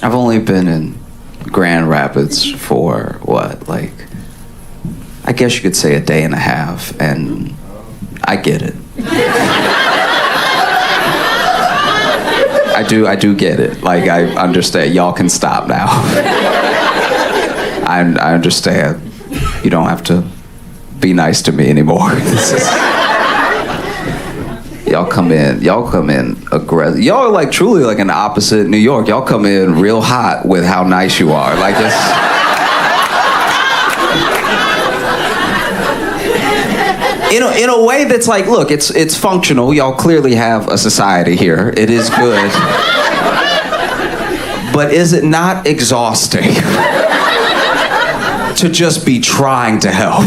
I've only been in Grand Rapids for what, like, I guess you could say a day and a half, and I get it. I do get it. Like, I understand. Y'all can stop now. I understand. You don't have to be nice to me anymore. Y'all come in aggressive. Y'all are like truly like an opposite New York. Y'all come in real hot with how nice you are. Like it's in a way that's like, look, it's functional. Y'all clearly have a society here. It is good. But is it not exhausting to just be trying to help?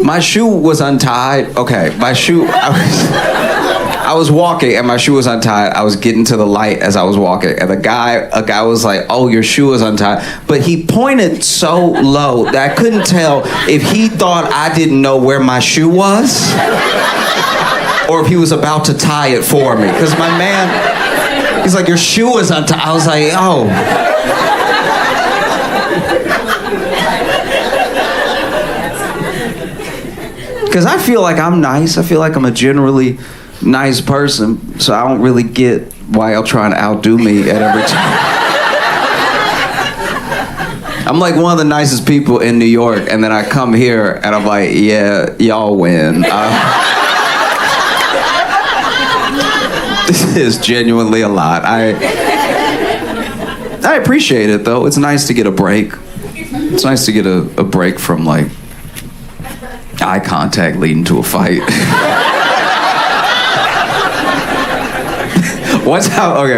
My shoe was untied. Okay, my shoe, I was walking and my shoe was untied. I was getting to the light as I was walking, and a guy was like, "Oh, your shoe is untied." But he pointed so low that I couldn't tell if he thought I didn't know where my shoe was or if he was about to tie it for me. Because my man, he's like, "Your shoe is untied." I was like, "Oh." Because I feel like I'm nice. I feel like I'm a generally nice person, so I don't really get why y'all trying to outdo me at every time. I'm like one of the nicest people in New York, and then I come here and I'm like, yeah, y'all win. This is genuinely a lot. I appreciate it though. It's nice to get a break. It's nice to get a break from like eye contact leading to a fight. One time I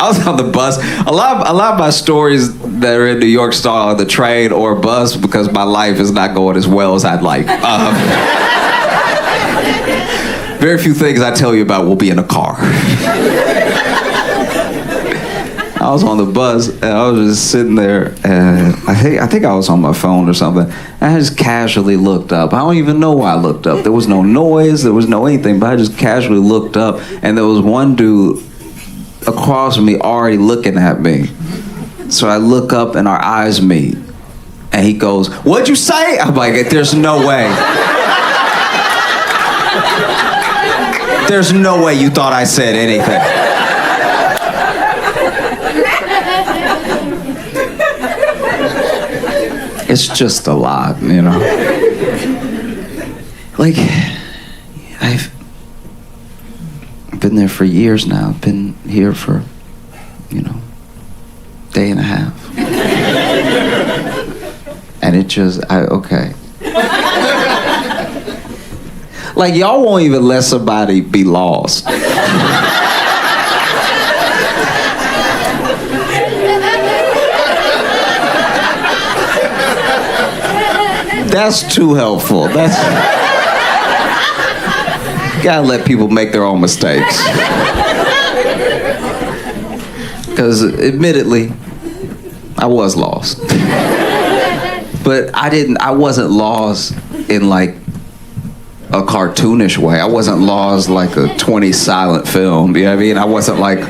was on the bus. A lot of my stories that are in New York start on the train or bus because my life is not going as well as I'd like. Very few things I tell you about will be in a car. I was on the bus and I was just sitting there, and I think I was on my phone or something. And I just casually looked up. I don't even know why I looked up. There was no noise, there was no anything, but I just casually looked up, and there was one dude across from me already looking at me. So I look up and our eyes meet, and he goes, "What'd you say?" I'm like, "There's no way. There's no way you thought I said anything." It's just a lot, you know. Like, I've been there for years now. I've been here for, day and a half. And it just, okay. Like, y'all won't even let somebody be lost. That's too helpful. Gotta let people make their own mistakes. Because admittedly, I was lost. But I wasn't lost in like a cartoonish way. I wasn't lost like a 20 silent film, you know what I mean? I wasn't like...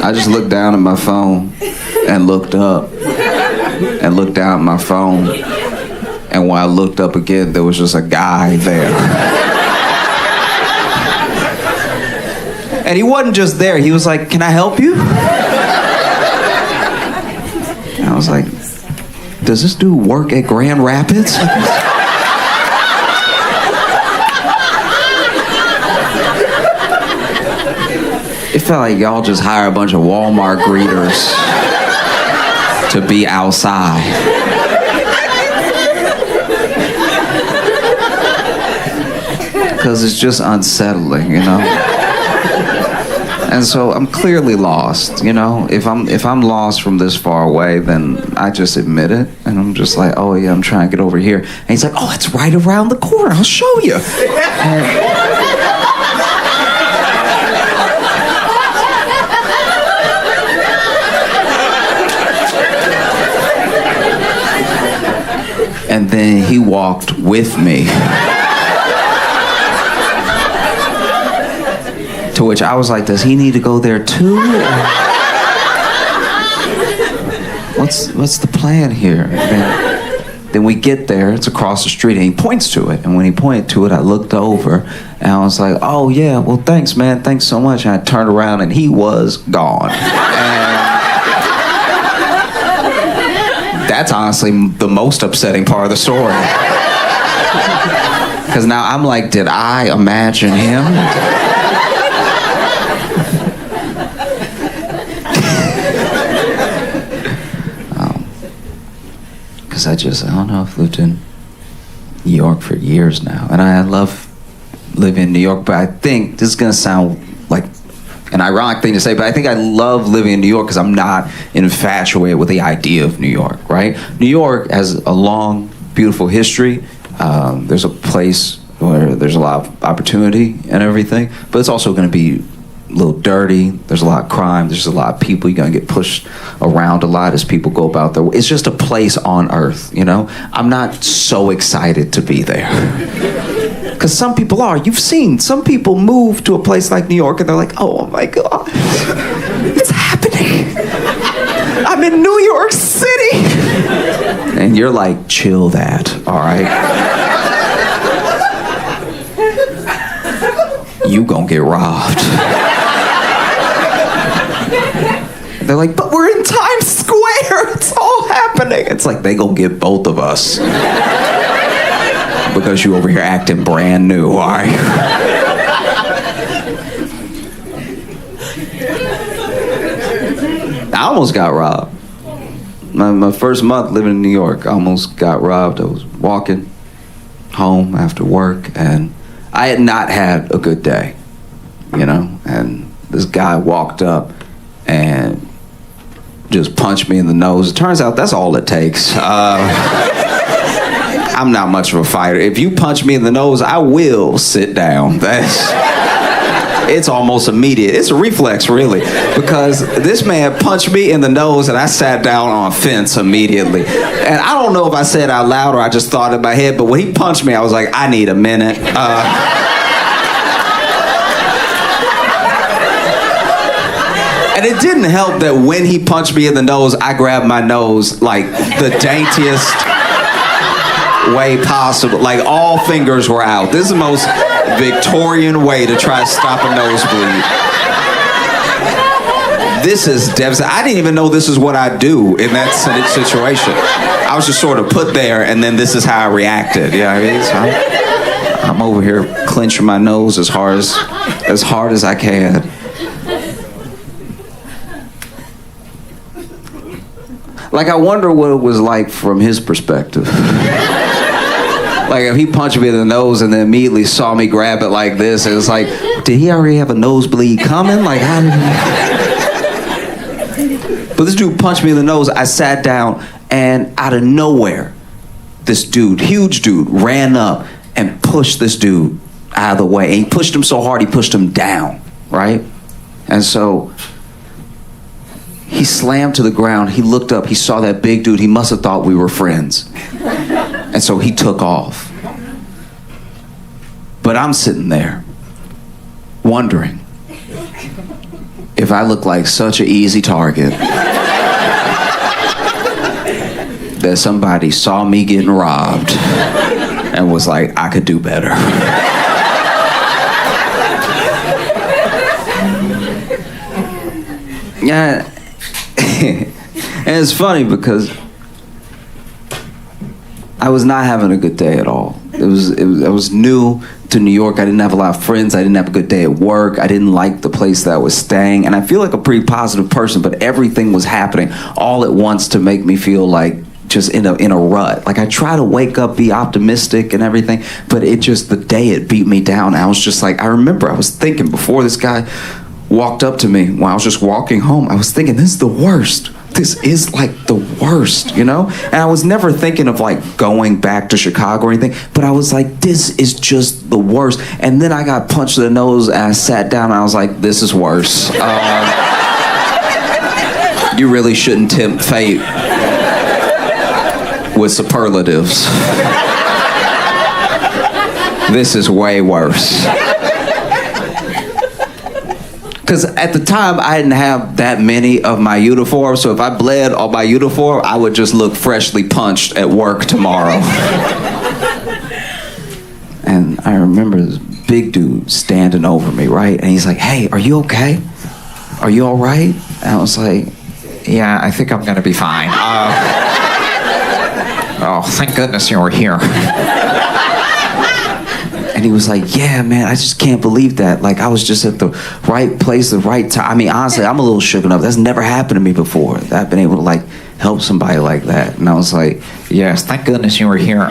I just looked down at my phone and looked up and looked down at my phone, and when I looked up again, there was just a guy there. And he wasn't just there, he was like, "Can I help you?" And I was like, does this dude work at Grand Rapids? It felt like y'all just hire a bunch of Walmart greeters to be outside. Because it's just unsettling, And so I'm clearly lost, If I'm lost from this far away, then I just admit it, and I'm just like, "Oh yeah, I'm trying to get over here." And he's like, "Oh, it's right around the corner. I'll show you." And then he walked with me. To which I was like, does he need to go there too? What's the plan here? Then we get there, it's across the street, and he points to it. And when he pointed to it, I looked over, and I was like, oh yeah, well thanks man, thanks so much. And I turned around, and he was gone. And that's honestly the most upsetting part of the story. Because now I'm like, did I imagine him? I don't know, I've lived in New York for years now, and I love living in New York, but I think this is gonna sound like an ironic thing to say, but I think I love living in New York because I'm not infatuated with the idea of New York, right? New York has a long, beautiful history. There's a place where there's a lot of opportunity and everything, but it's also gonna be a little dirty. There's a lot of crime. There's a lot of people. You're gonna get pushed around a lot as people go about their way. It's just a place on earth, you know? I'm not so excited to be there. Because some people are. You've seen some people move to a place like New York and they're like, oh my God, it's happening. I'm in New York City. And you're like, chill that, all right? You gonna get robbed. They're like, but we're in Times Square. It's all happening. It's like they gonna get both of us. Because you over here acting brand new, all right? I almost got robbed. My first month living in New York, I almost got robbed. I was walking home after work, and I had not had a good day, you know? And this guy walked up and just punched me in the nose. It turns out that's all it takes. I'm not much of a fighter. If you punch me in the nose, I will sit down. It's almost immediate. It's a reflex, really, because this man punched me in the nose and I sat down on a fence immediately. And I don't know if I said out loud or I just thought in my head, but when he punched me, I was like, I need a minute. And it didn't help that when he punched me in the nose, I grabbed my nose like the daintiest way possible. Like all fingers were out. This is the most Victorian way to try to stop a nosebleed. This is devastating. I didn't even know this is what I do in that situation. I was just sort of put there, and then this is how I reacted. You know what I mean? So I'm over here clenching my nose as hard as I can. Like, I wonder what it was like from his perspective. Like, if he punched me in the nose and then immediately saw me grab it like this, it was like, did he already have a nosebleed coming? Like, how did he... But this dude punched me in the nose. I sat down, and out of nowhere, this dude, huge dude, ran up and pushed this dude out of the way. And he pushed him so hard, he pushed him down, right? And so he slammed to the ground. He looked up. He saw that big dude. He must have thought we were friends. And so he took off. But I'm sitting there wondering if I look like such an easy target that somebody saw me getting robbed and was like, I could do better. Yeah. And it's funny because I was not having a good day at all. I was new to New York. I didn't have a lot of friends. I didn't have a good day at work. I didn't like the place that I was staying. And I feel like a pretty positive person, but everything was happening all at once to make me feel like just in a rut. Like, I try to wake up, be optimistic and everything, but the day it beat me down. I was just like, I remember I was thinking before this guy walked up to me while I was just walking home, I was thinking, this is the worst. This is like the worst, you know? And I was never thinking of like going back to Chicago or anything, but I was like, this is just the worst. And then I got punched in the nose and I sat down and I was like, this is worse. You really shouldn't tempt fate with superlatives. This is way worse. Because at the time, I didn't have that many of my uniforms, so if I bled on my uniform, I would just look freshly punched at work tomorrow. And I remember this big dude standing over me, right? And he's like, "Hey, are you okay? Are you all right?" And I was like, "Yeah, I think I'm gonna be fine." Oh, thank goodness you were here. And he was like, "Yeah, man, I just can't believe that. Like, I was just at the right place, the right time." I mean, honestly, I'm a little shooken up. That's never happened to me before. That I've been able to, like, help somebody like that. And I was like, "Yes, thank goodness you were here."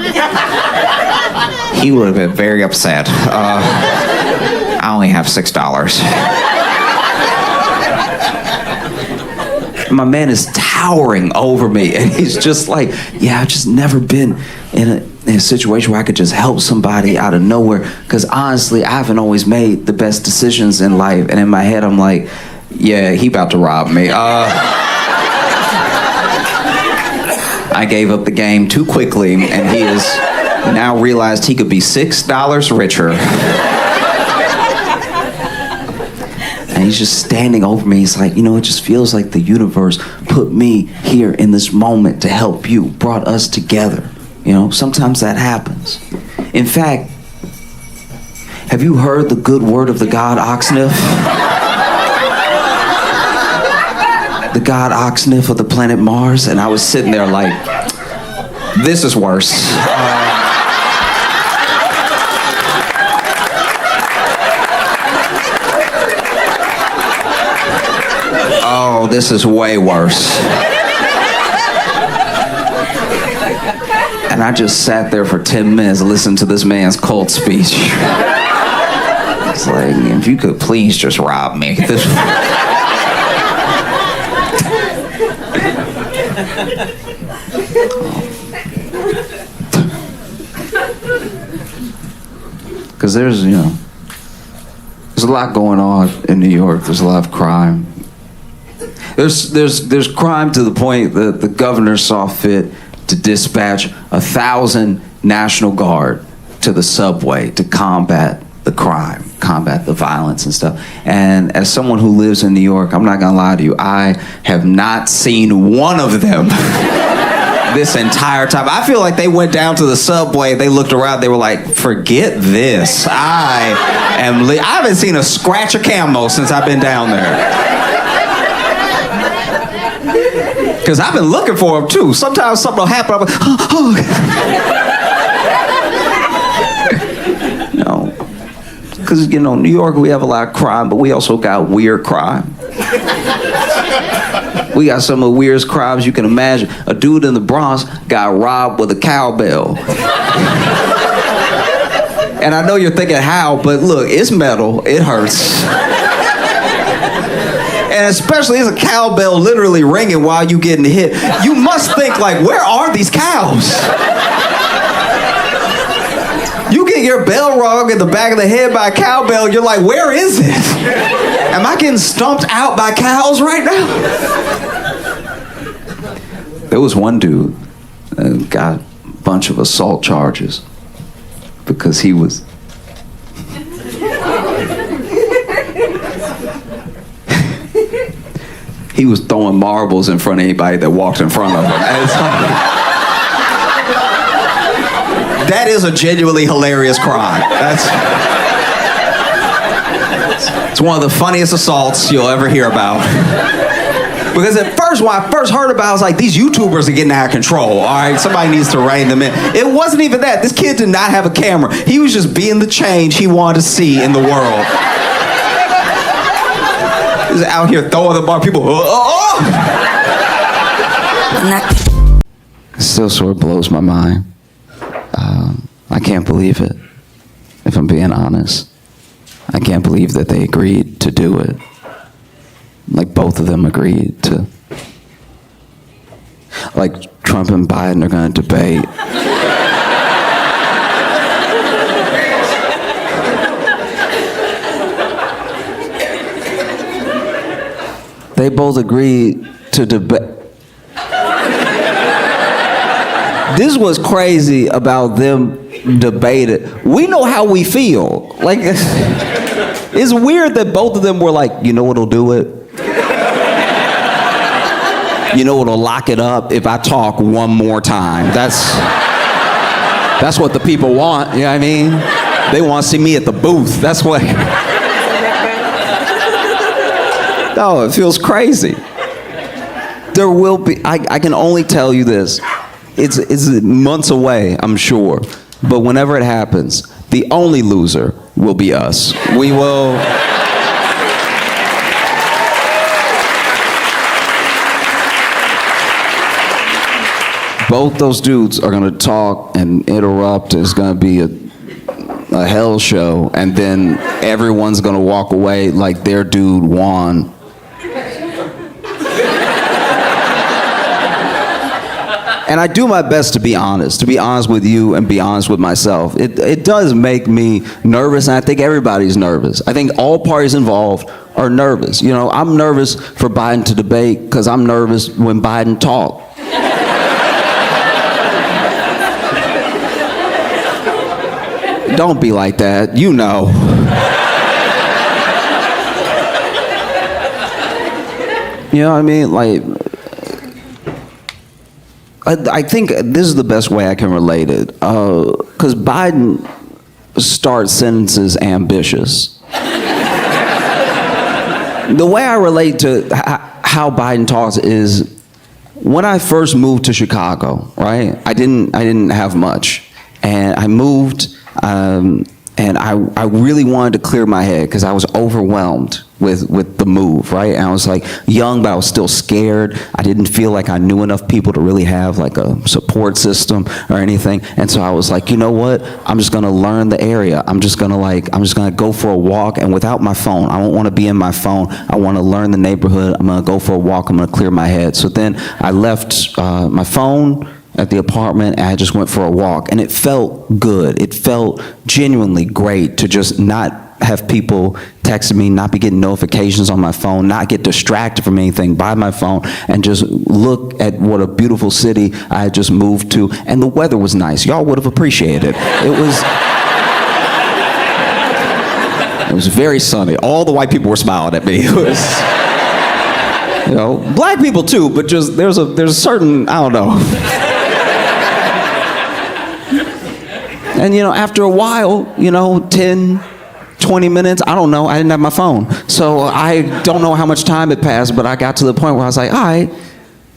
He would have been very upset. I only have $6. My man is towering over me, and he's just like, "Yeah, I've just never been in a situation where I could just help somebody out of nowhere." Because honestly, I haven't always made the best decisions in life. And in my head, I'm like, "Yeah, he about to rob me." I gave up the game too quickly, and he has now realized he could be $6 richer. And he's just standing over me. He's like, "You know, it just feels like the universe put me here in this moment to help you, brought us together. You know, sometimes that happens." In fact, have you heard the good word of the god Oxnif? The god Oxnif of the planet Mars? And I was sitting there like, this is worse. Oh, this is way worse. And I just sat there for 10 minutes listening to this man's cult speech. It's like, if you could please just rob me. Because there's a lot going on in New York. There's a lot of crime. There's crime to the point that the governor saw fit to dispatch 1,000 National Guard to the subway to combat the crime, combat the violence and stuff. And as someone who lives in New York, I'm not gonna lie to you, I have not seen one of them this entire time. I feel like they went down to the subway, they looked around, they were like, "Forget this. I haven't seen a scratch of camo since I've been down there." Because I've been looking for them too. Sometimes something will happen, I'm like, oh. No. Because, New York, we have a lot of crime, but we also got weird crime. We got some of the weirdest crimes you can imagine. A dude in the Bronx got robbed with a cowbell. And I know you're thinking how, but look, it's metal, it hurts. And especially as a cowbell literally ringing while you getting hit, you must think like, where are these cows? You get your bell rung in the back of the head by a cowbell, you're like, where is it? Am I getting stomped out by cows right now? There was one dude that got a bunch of assault charges because he was he was throwing marbles in front of anybody that walked in front of him. That is a genuinely hilarious crime. It's one of the funniest assaults you'll ever hear about. Because at first, when I first heard about it, I was like, these YouTubers are getting out of control. All right, somebody needs to rein them in. It wasn't even that. This kid did not have a camera. He was just being the change he wanted to see in the world. He was out here throwing the bar. People, It still sort of blows my mind. I can't believe it, if I'm being honest. I can't believe that they agreed to do it. Like both of them agreed to. Like Trump and Biden are going to debate. They both agreed to debate. This was crazy about them debating. We know how we feel. Like, it's weird that both of them were like, you know what'll do it? You know what'll lock it up? If I talk one more time. That's what the people want, you know what I mean? They want to see me at the booth. That's what. No, it feels crazy. There will be, I can only tell you this. It's months away, I'm sure. But whenever it happens, the only loser will be us. We will. Both those dudes are gonna talk and interrupt. It's gonna be a hell show, and then everyone's gonna walk away like their dude won. And I do my best to be honest with you and be honest with myself. It does make me nervous, and I think everybody's nervous. I think all parties involved are nervous. You know, I'm nervous for Biden to debate because I'm nervous when Biden talks. Don't be like that, you know. You know what I mean? Like, I think this is the best way I can relate it. Because Biden starts sentences ambitious. The way I relate to how Biden talks is, when I first moved to Chicago, right? I didn't have much, and I moved. And I really wanted to clear my head because I was overwhelmed with the move, right? And I was like young, but I was still scared. I didn't feel like I knew enough people to really have like a support system or anything. And so I was like, you know what? I'm just gonna learn the area. I'm just gonna go for a walk, and without my phone. I don't want to be in my phone. I want to learn the neighborhood. I'm gonna go for a walk. I'm gonna clear my head. So then I left my phone at the apartment, and I just went for a walk, and it felt good. It felt genuinely great to just not have people texting me, not be getting notifications on my phone, not get distracted from anything by my phone, and just look at what a beautiful city I had just moved to. And the weather was nice. Y'all would have appreciated it. It was very sunny. All the white people were smiling at me. It was, you know, black people too, but just there's a certain, I don't know. And, you know, after a while, you know, 10, 20 minutes, I don't know, I didn't have my phone. So I don't know how much time it passed, but I got to the point where I was like, all right,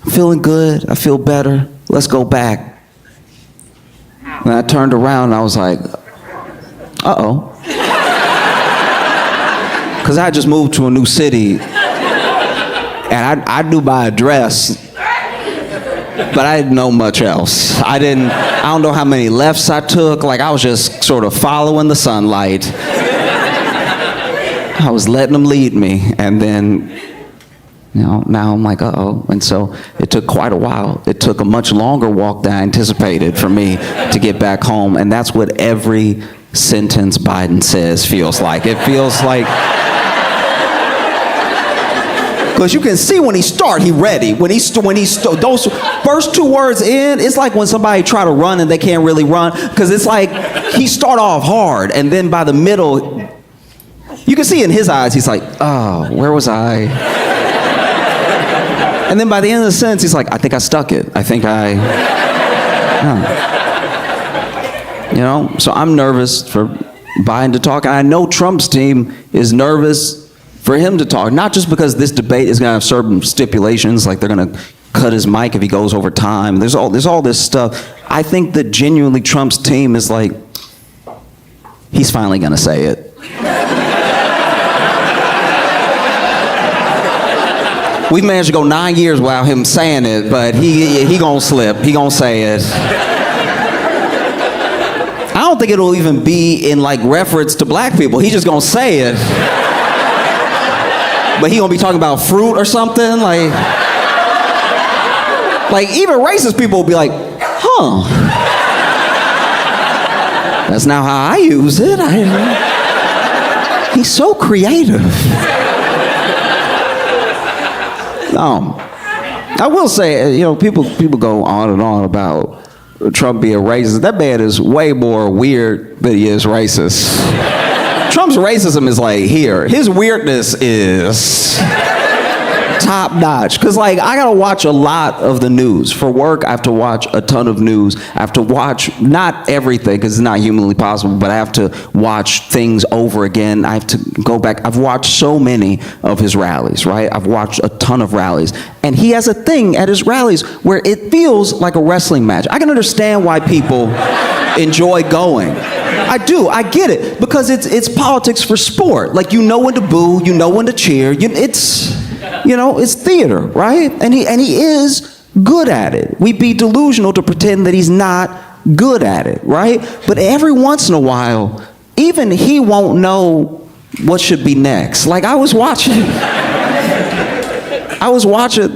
I'm feeling good, I feel better, let's go back. And I turned around and I was like, uh-oh. Because I just moved to a new city, and I knew my address, but I didn't know much else. I don't know how many lefts I took. Like, I was just sort of following the sunlight. I was letting them lead me. And then, you know, now I'm like, uh-oh. And so it took quite a while. It took a much longer walk than I anticipated for me to get back home. And that's what every sentence Biden says feels like. It feels like, because you can see when he start, he ready. When those first two words in, it's like when somebody try to run and they can't really run, because it's like he start off hard, and then by the middle, you can see in his eyes, he's like, oh, where was I? And then by the end of the sentence, he's like, I think I stuck it. I think you know, so I'm nervous for Biden to talk, and I know Trump's team is nervous for him to talk, not just because this debate is gonna have certain stipulations, like they're gonna cut his mic if he goes over time. There's all this stuff. I think that genuinely Trump's team is like, he's finally gonna say it. We've managed to go 9 years without him saying it, but he gonna slip, he gonna say it. I don't think it'll even be in like reference to black people. He's just gonna say it. But he gonna be talking about fruit or something, like even racist people will be like, huh, that's not how I use it. He's so creative. I will say, you know, people go on and on about Trump being racist. That man is way more weird than he is racist. Trump's racism is like here. His weirdness is top notch. Because like I gotta watch a lot of the news. For work, I have to watch a ton of news. I have to watch not everything because it's not humanly possible, but I have to watch things over again. I have to go back. I've watched so many of his rallies, right? I've watched a ton of rallies. And he has a thing at his rallies where it feels like a wrestling match. I can understand why people enjoy going. I do. I get it. Because it's politics for sport. Like, you know when to boo, you know when to cheer. It's theater, right? And he is good at it. We'd be delusional to pretend that he's not good at it, right? But every once in a while, even he won't know what should be next. Like I was watching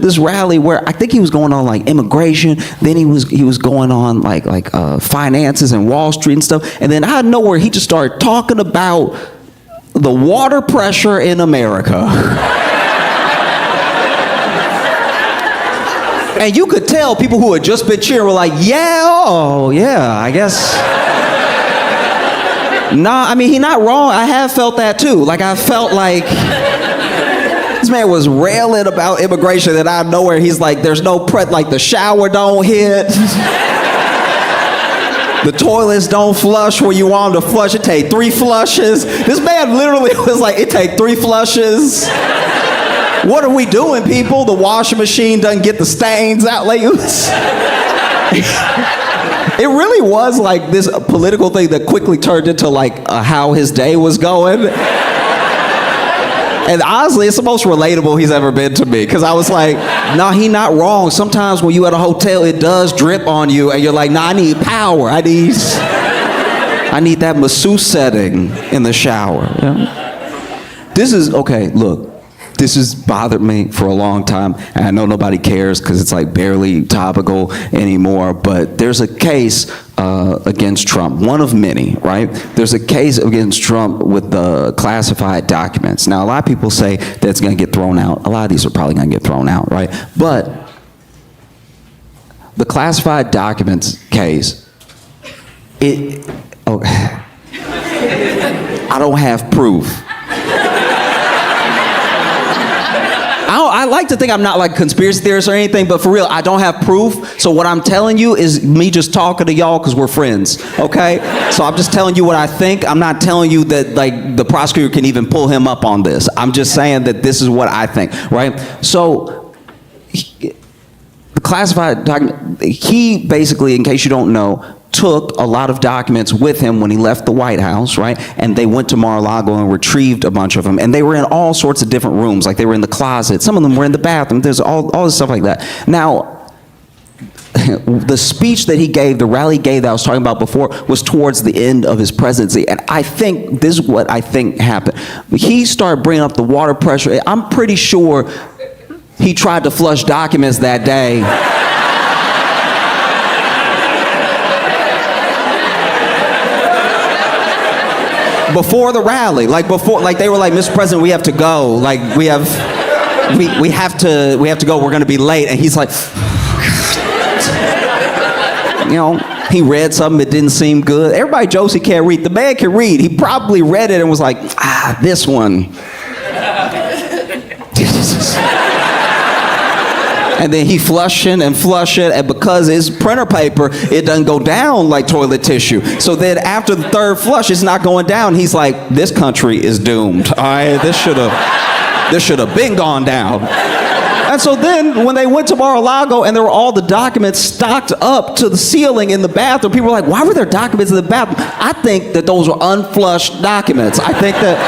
this rally where I think he was going on like immigration, then he was going on like finances and Wall Street and stuff, and then out of nowhere he just started talking about the water pressure in America. And you could tell people who had just been cheering were like, I guess. Nah, I mean, he's not wrong. I have felt that too. Like, I felt like this man was railing about immigration, and out of nowhere, he's like, there's no like the shower don't hit. The toilets don't flush where you want them to flush. It take 3 flushes. This man literally was like, it take 3 flushes. What are we doing, people? The washing machine doesn't get the stains out. Like, it really was like this political thing that quickly turned into like how his day was going. And honestly, it's the most relatable he's ever been to me. Because I was like, nah, he not wrong. Sometimes when you at a hotel, it does drip on you. And you're like, nah, I need power. I need that masseuse setting in the shower. Yeah? This has bothered me for a long time, and I know nobody cares because it's like barely topical anymore, but there's a case against Trump, one of many, right? There's a case against Trump with the classified documents. Now, a lot of people say that's going to get thrown out. A lot of these are probably going to get thrown out, right? But the classified documents case, I don't have proof. I like to think I'm not like a conspiracy theorist or anything, but for real, I don't have proof. So what I'm telling you is me just talking to y'all because we're friends, okay? So I'm just telling you what I think. I'm not telling you that like the prosecutor can even pull him up on this. I'm just saying that this is what I think, right? So the classified document, he basically, in case you don't know, took a lot of documents with him when he left the White House, right? And they went to Mar-a-Lago and retrieved a bunch of them. And they were in all sorts of different rooms. Like they were in the closet. Some of them were in the bathroom. There's all this stuff like that. Now, the speech that he gave, the rally he gave that I was talking about before, was towards the end of his presidency. And I think this is what I think happened. He started bringing up the water pressure. I'm pretty sure he tried to flush documents that day. Before the rally, like they were like, Mr. President, we have to go. Like we have to go. We're going to be late. And he's like, he read something that didn't seem good. Everybody jokes he can't read. The man can read. He probably read it and was like, this one. And then he flush it, and because it's printer paper, it doesn't go down like toilet tissue. So then after the third flush, it's not going down. He's like, this country is doomed. All right, this should have been gone down. And so then when they went to Mar-a-Lago and there were all the documents stocked up to the ceiling in the bathroom, people were like, why were there documents in the bathroom? I think that those were unflushed documents. I think that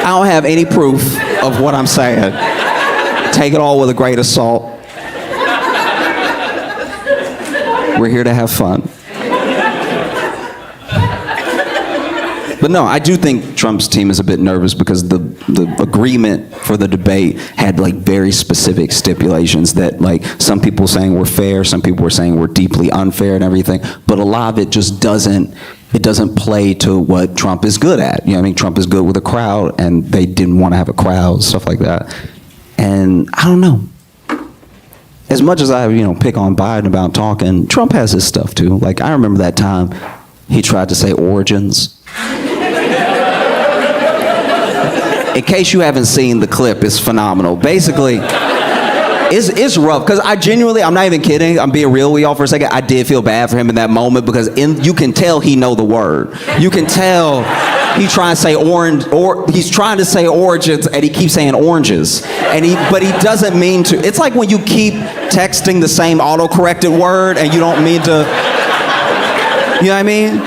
I don't have any proof of what I'm saying. Take it all with a grain of salt. We're here to have fun. But no, I do think Trump's team is a bit nervous because the agreement for the debate had like very specific stipulations that like some people were saying were fair, some people were saying were deeply unfair and everything, but a lot of it just doesn't play to what Trump is good at. You know what I mean? Trump is good with a crowd, and they didn't want to have a crowd, stuff like that. And I don't know. as much as I, pick on Biden about talking, Trump has his stuff too. Like, I remember that time he tried to say origins. In case you haven't seen the clip, it's phenomenal. Basically, it's rough, because I'm not even kidding, I'm being real with y'all for a second. I did feel bad for him in that moment, because you can tell he know the word. You can tell he's trying to say he's trying to say origins, and he keeps saying oranges. But he doesn't mean to. It's like when you keep texting the same auto-corrected word and you don't mean to, you know what I mean?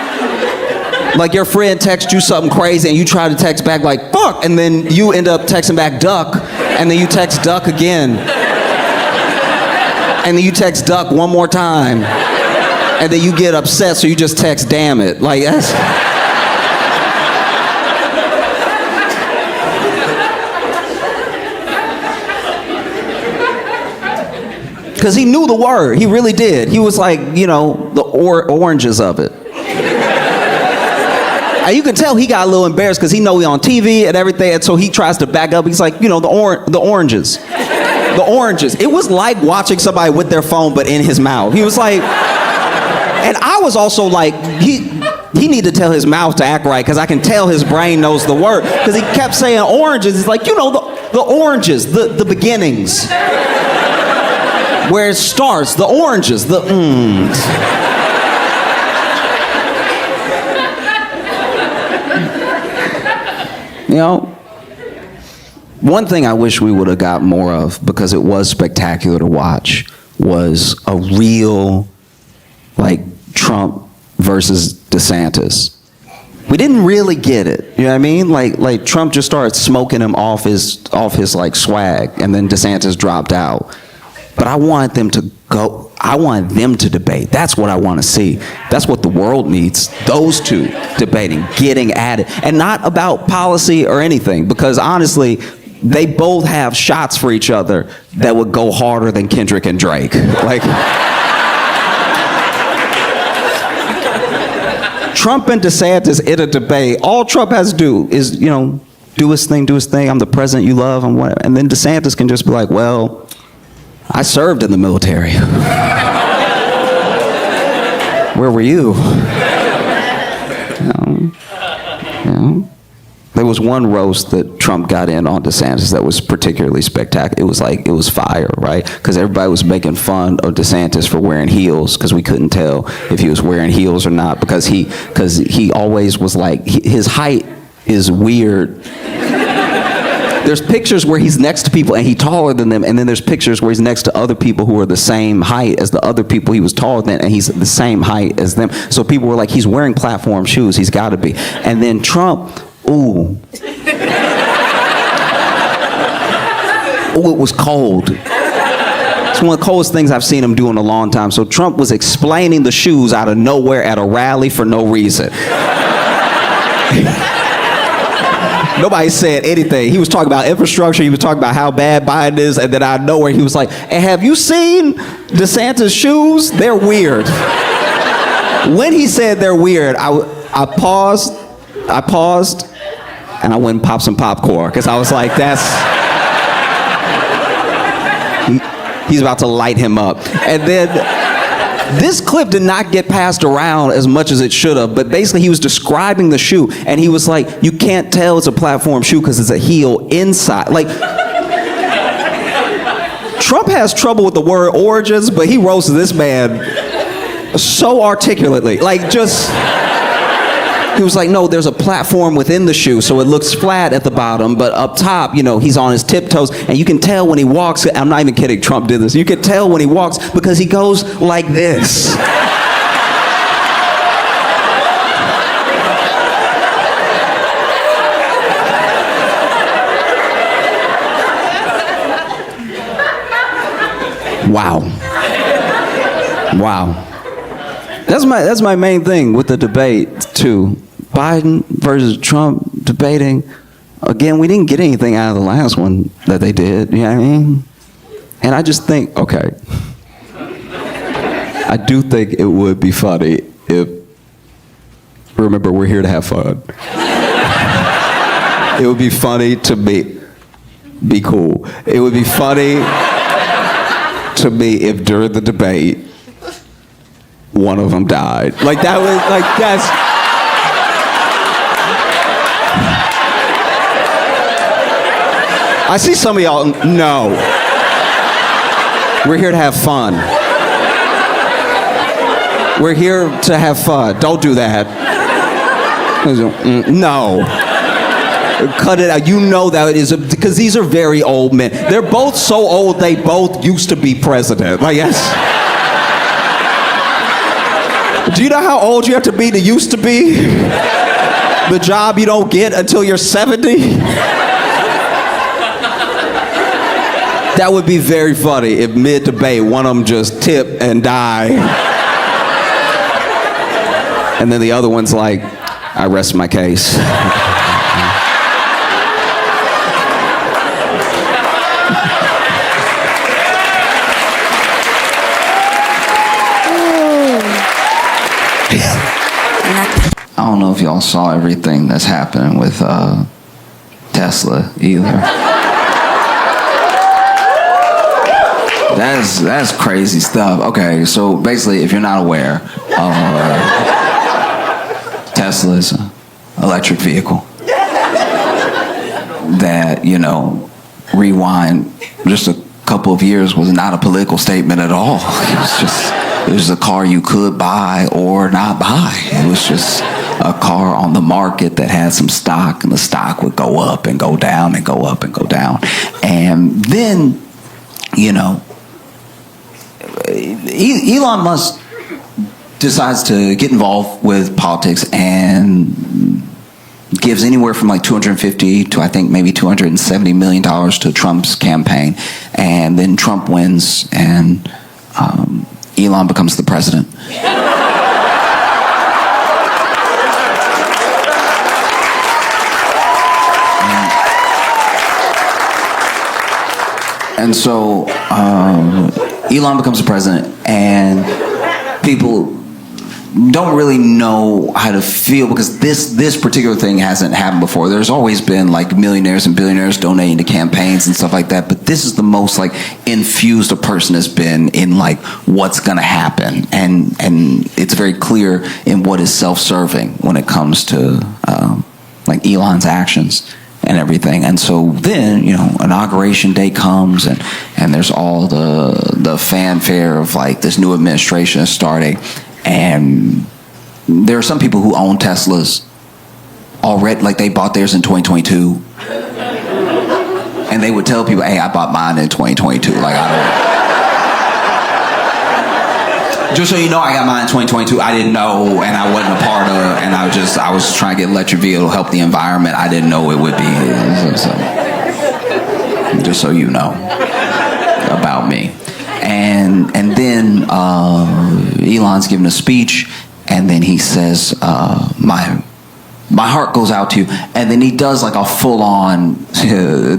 Like your friend texts you something crazy and you try to text back like, fuck, and then you end up texting back duck, and then you text duck again. And then you text duck one more time. And then you get upset, so you just text damn it. Like, that's... Because he knew the word. He really did. He was like, the oranges of it. And you can tell he got a little embarrassed, because he know he on TV and everything, and so he tries to back up. He's like, the oranges. The oranges. It was like watching somebody with their phone, but in his mouth. He was like, and I was also like, he need to tell his mouth to act right, because I can tell his brain knows the word, because he kept saying oranges. It's like, the oranges, the beginnings. Where it starts, the oranges, the One thing I wish we would have got more of, because it was spectacular to watch, was a real, Trump versus DeSantis. We didn't really get it, you know what I mean? Like Trump just started smoking him off his swag, and then DeSantis dropped out. But I want them to debate. That's what I want to see. That's what the world needs. Those two debating, getting at it. And not about policy or anything, because honestly, they both have shots for each other that would go harder than Kendrick and Drake. Trump and DeSantis in a debate, all Trump has to do is, do his thing. I'm the president you love, and whatever. And then DeSantis can just be like, well, I served in the military. Where were you? There was one roast that Trump got in on DeSantis that was particularly spectacular. It was fire, right? Because everybody was making fun of DeSantis for wearing heels, because we couldn't tell if he was wearing heels or not, because he always was like, his height is weird. There's pictures where he's next to people and he's taller than them, and then there's pictures where he's next to other people who are the same height as the other people he was taller than, and he's the same height as them. So people were like, he's wearing platform shoes, he's got to be. And then Trump, ooh, it was cold. It's one of the coldest things I've seen him do in a long time. So Trump was explaining the shoes out of nowhere at a rally for no reason. Nobody said anything. He was talking about infrastructure. He was talking about how bad Biden is. And then out of nowhere, he was like, hey, have you seen DeSantis' shoes? They're weird. When he said they're weird, I paused, and I went and popped some popcorn. Because I was like, he's about to light him up. And then this clip did not get passed around as much as it should have, but basically he was describing the shoe, and he was like, you can't tell it's a platform shoe because it's a heel inside. Trump has trouble with the word origins, but he roasted this man so articulately. He was like, no, there's a platform within the shoe, so it looks flat at the bottom, but up top, he's on his tiptoes, and you can tell when he walks. I'm not even kidding, Trump did this. You can tell when he walks because he goes like this. Wow. That's my main thing with the debate too. Biden versus Trump debating. Again, we didn't get anything out of the last one that they did, you know what I mean? And I just think, okay, I do think it would be funny if, remember, we're here to have fun. It would be funny to be cool. It would be funny to me if during the debate one of them died. Like that was like that's. I see some of y'all. No, we're here to have fun. We're here to have fun. Don't do that. No. Cut it out. You know that is because these are very old men. They're both so old they both used to be president. Like yes. Do you know how old you have to be to used to be? The job you don't get until you're 70? That would be very funny if mid-debate one of them just tip and die. And then the other one's like, I rest my case. I don't know if y'all saw everything that's happening with Tesla either. That's crazy stuff. Okay, so basically, if you're not aware, Tesla is an electric vehicle that, you know, rewind just a couple of years was not a political statement at all. It was a car you could buy or not buy. It was just a car on the market that had some stock, and the stock would go up and go down and go up and go down. And then, you know, Elon Musk decides to get involved with politics and gives anywhere from like $250 to I think maybe $270 million to Trump's campaign. And then Trump wins and Elon becomes the president. And so Elon becomes the president, and people don't really know how to feel because this particular thing hasn't happened before. There's always been like millionaires and billionaires donating to campaigns and stuff like that, but this is the most like infused a person has been in like what's gonna happen, and it's very clear in what is self-serving when it comes to like Elon's actions and everything. And so then, you know, inauguration day comes and there's all the fanfare of like this new administration is starting. And there are some people who own Teslas already, like they bought theirs in 2022. And they would tell people, hey, I bought mine in 2022. Like, I don't. Just so you know, I got mine in 2022. I didn't know, and I wasn't a part of, and I was trying to get electric vehicle to help the environment. I didn't know it would be. So, just so you know about me. And then Elon's giving a speech, and then he says, my heart goes out to you. And then he does like a full-on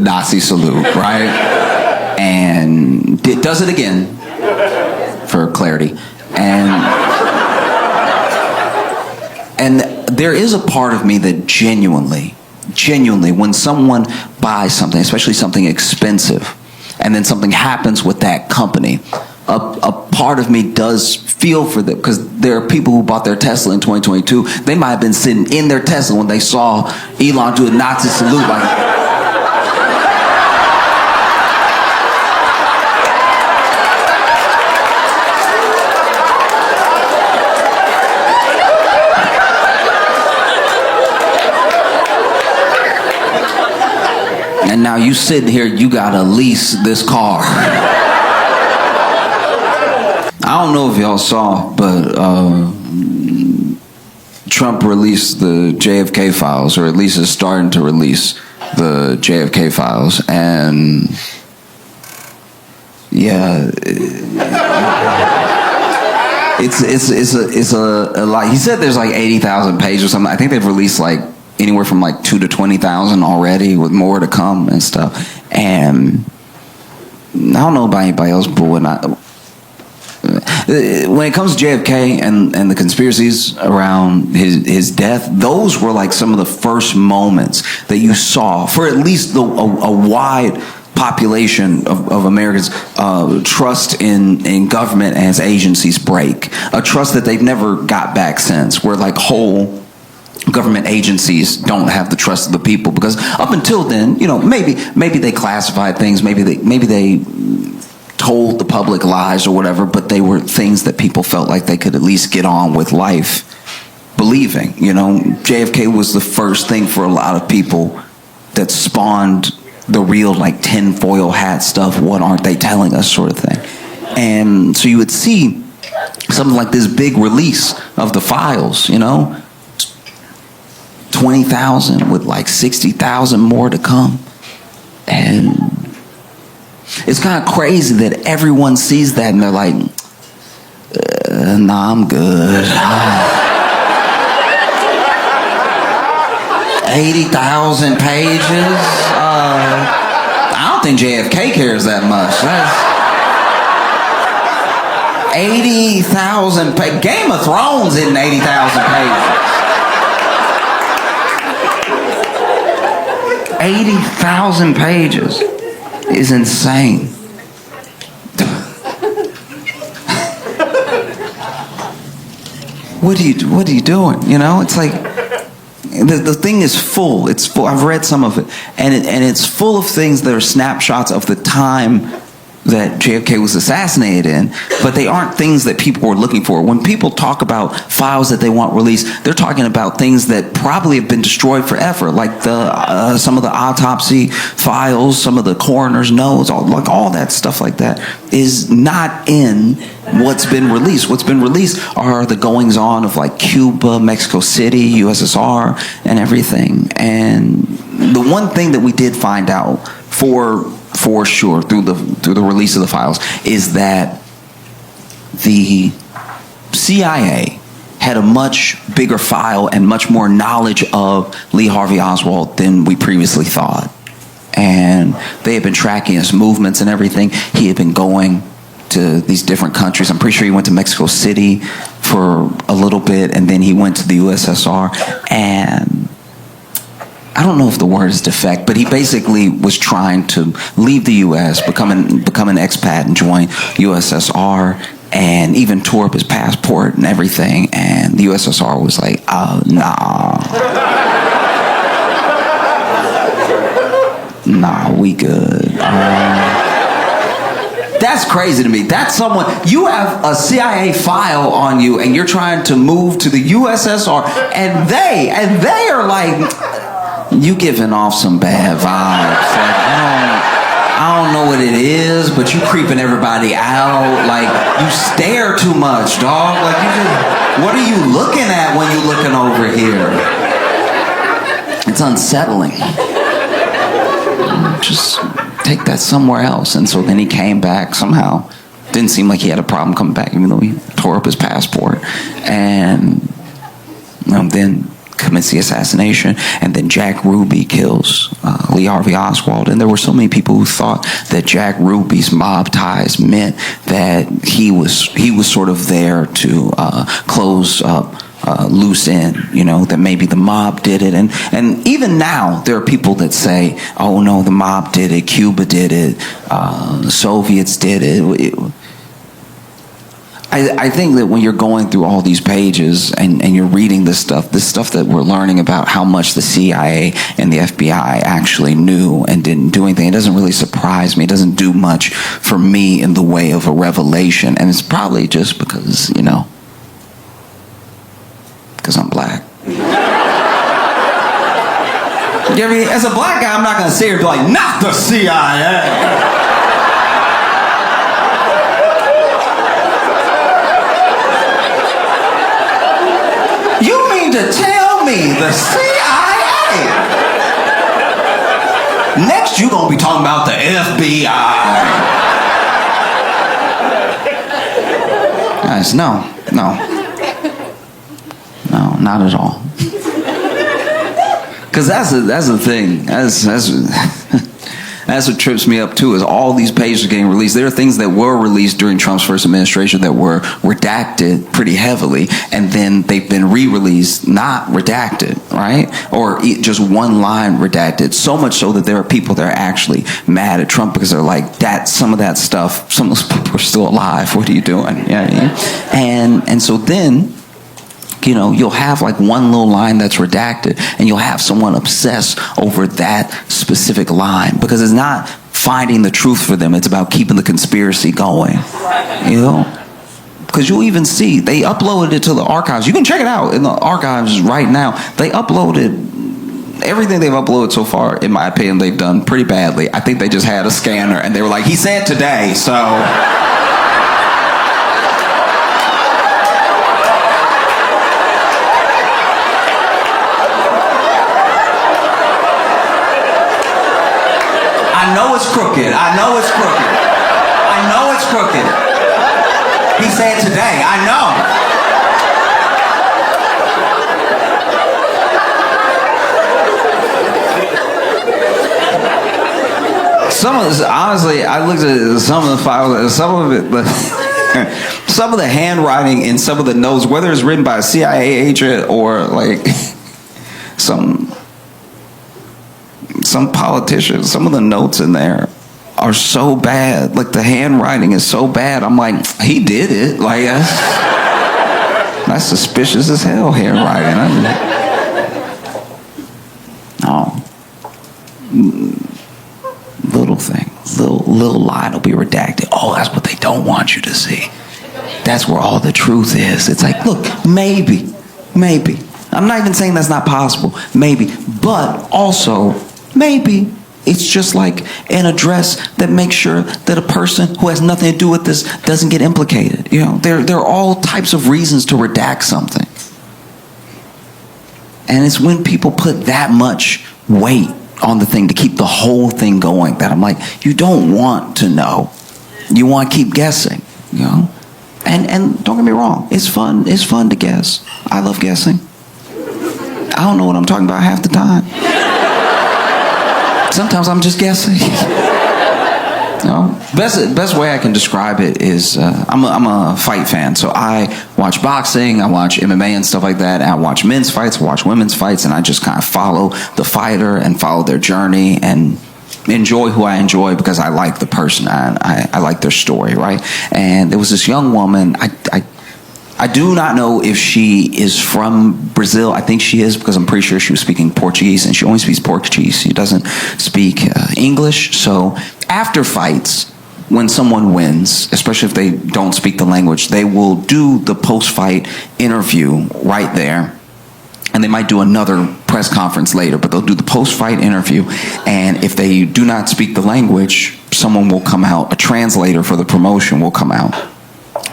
Nazi salute, right? And does it again, for clarity. And there is a part of me that genuinely, when someone buys something, especially something expensive, and then something happens with that company, a part of me does feel for them, because there are people who bought their Tesla in 2022. They might have been sitting in their Tesla when they saw Elon do a Nazi salute. Like, and now you sitting here, you gotta lease this car. I don't know if y'all saw, but Trump released the JFK files, or at least is starting to release the JFK files, and yeah, it's a lot. He said there's like 80,000 pages or something. I think they've released like anywhere from like 2 to 20,000 already, with more to come and stuff. And I don't know about anybody else, but when it comes to JFK and the conspiracies around his death, those were like some of the first moments that you saw, for at least a wide population of Americans trust in government and its agencies break. A trust that they've never got back since, where like whole government agencies don't have the trust of the people, because up until then, maybe they classified things, maybe they told the public lies or whatever, but they were things that people felt like they could at least get on with life believing. JFK was the first thing for a lot of people that spawned the real like tinfoil hat stuff, what aren't they telling us sort of thing. And so you would see something like this big release of the files, 20,000 with like 60,000 more to come. And it's kind of crazy that everyone sees that and they're like, nah, I'm good. 80,000 pages? I don't think JFK cares that much. That's 80,000 pages. Game of Thrones isn't 80,000 pages. 80,000 pages is insane. What are you doing? It's like the thing is full. It's full. I've read some of it, and it's full of things that are snapshots of the time that JFK was assassinated in, but they aren't things that people were looking for. When people talk about files that they want released, they're talking about things that probably have been destroyed forever, like some of the autopsy files, some of the coroner's notes, all that stuff like that is not in what's been released. What's been released are the goings on of like Cuba, Mexico City, USSR, and everything. And the one thing that we did find out for sure through the release of the files is that the CIA had a much bigger file and much more knowledge of Lee Harvey Oswald than we previously thought. And they had been tracking his movements and everything. He had been going to these different countries. I'm pretty sure he went to Mexico City for a little bit, and then he went to the USSR. And I don't know if the word is defect, but he basically was trying to leave the U.S., become an expat and join USSR, and even tore up his passport and everything. And the USSR was like, nah, we good. That's crazy to me. That's someone, you have a CIA file on you and you're trying to move to the USSR, and they are like, you giving off some bad vibes. Like, I don't know what it is, but you creeping everybody out. Like, you stare too much, dog. Like, what are you looking at when you looking over here? It's unsettling. Just take that somewhere else. And so then he came back somehow. Didn't seem like he had a problem coming back, even though he tore up his passport. And then commits the assassination, and then Jack Ruby kills Lee Harvey Oswald. And there were so many people who thought that Jack Ruby's mob ties meant that he was sort of there to close up loose end, that maybe the mob did it. And even now, there are people that say, oh no, the mob did it, Cuba did it, the Soviets did it. I think that when you're going through all these pages and you're reading this stuff that we're learning about how much the CIA and the FBI actually knew and didn't do anything, it doesn't really surprise me. It doesn't do much for me in the way of a revelation. And it's probably just because, because I'm black. As a black guy, I'm not going to sit here and be like, not the CIA. To tell me the CIA. Next, you're going to be talking about the FBI. Guys, no, not at all. Because that's the thing. That's That's what trips me up too, is all these pages are getting released. There are things that were released during Trump's first administration that were redacted pretty heavily, and then they've been re-released, not redacted, right? Or just one line redacted. So much so that there are people that are actually mad at Trump because they're like, that some of that stuff, some of those people are still alive. What are you doing? You know what I mean? And so then, you know, you'll have like one little line that's redacted, and you'll have someone obsess over that specific line because it's not finding the truth for them. It's about keeping the conspiracy going, you know? Because you'll even see, they uploaded it to the archives. You can check it out in the archives right now. They uploaded everything they've uploaded so far. In my opinion, they've done pretty badly. I think they just had a scanner and they were like, he said today, so... I know it's crooked. I know it's crooked. I know it's crooked. He said today. I know. Some of this, honestly, I looked at some of the files, some of it, some of the handwriting in some of the notes, whether it's written by a CIA agent or like some politicians, some of the notes in there are so bad. Like the handwriting is so bad. I'm like, he did it. Like that's suspicious as hell handwriting. No. Little thing, little line will be redacted. Oh, that's what they don't want you to see. That's where all the truth is. It's like, look, maybe. I'm not even saying that's not possible. Maybe, but also. Maybe it's just like an address that makes sure that a person who has nothing to do with this doesn't get implicated. You know, there are all types of reasons to redact something. And it's when people put that much weight on the thing to keep the whole thing going that I'm like, you don't want to know. You want to keep guessing, you know? And don't get me wrong, it's fun. It's fun to guess. I love guessing. I don't know what I'm talking about half the time. Sometimes I'm just guessing. You know, best way I can describe it is I'm a fight fan, so I watch boxing, I watch MMA and stuff like that, and I watch men's fights, I watch women's fights, and I just kind of follow the fighter and follow their journey and enjoy who I enjoy because I like the person, I like their story, right? And there was this young woman, I do not know if she is from Brazil. I think she is because I'm pretty sure she was speaking Portuguese, and she only speaks Portuguese. She doesn't speak English. So after fights, when someone wins, especially if they don't speak the language, they will do the post-fight interview right there. And they might do another press conference later, but they'll do the post-fight interview. And if they do not speak the language, someone will come out, a translator for the promotion will come out.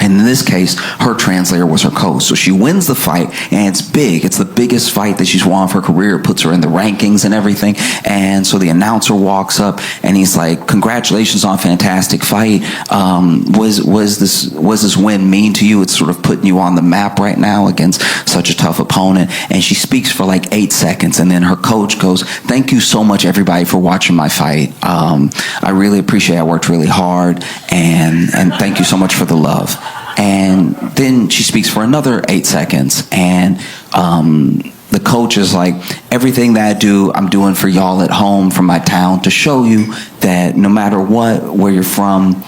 And in this case, her translator was her coach. So she wins the fight, and it's big. It's the biggest fight that she's won of her career. It puts her in the rankings and everything. And so the announcer walks up, and he's like, "Congratulations on a fantastic fight. Was this win mean to you? It's sort of putting you on the map right now against such a tough opponent." And she speaks for like 8 seconds, and then her coach goes, "Thank you so much, everybody, for watching my fight. I really appreciate it. I worked really hard, and thank you so much for the love." And then she speaks for another 8 seconds, and the coach is like, "Everything that I do, I'm doing for y'all at home, from my town, to show you that no matter what, where you're from,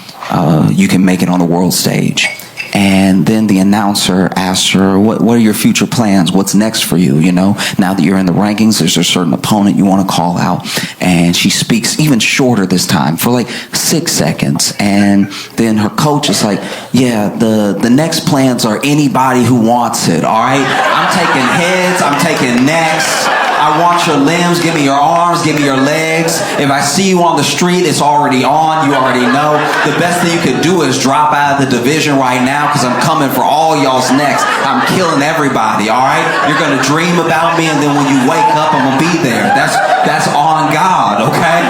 you can make it on the world stage." And then the announcer asks her, what are your future plans? What's next for you? You know, now that you're in the rankings, there's a certain opponent you want to call out. And she speaks even shorter this time, for like 6 seconds. And then her coach is like, "Yeah, the next plans are anybody who wants it, all right? I'm taking heads, I'm taking necks. I want your limbs, give me your arms, give me your legs. If I see you on the street, it's already on, you already know. The best thing you could do is drop out of the division right now, because I'm coming for all y'all's necks. I'm killing everybody, all right? You're going to dream about me, and then when you wake up, I'm going to be there. That's on God, okay?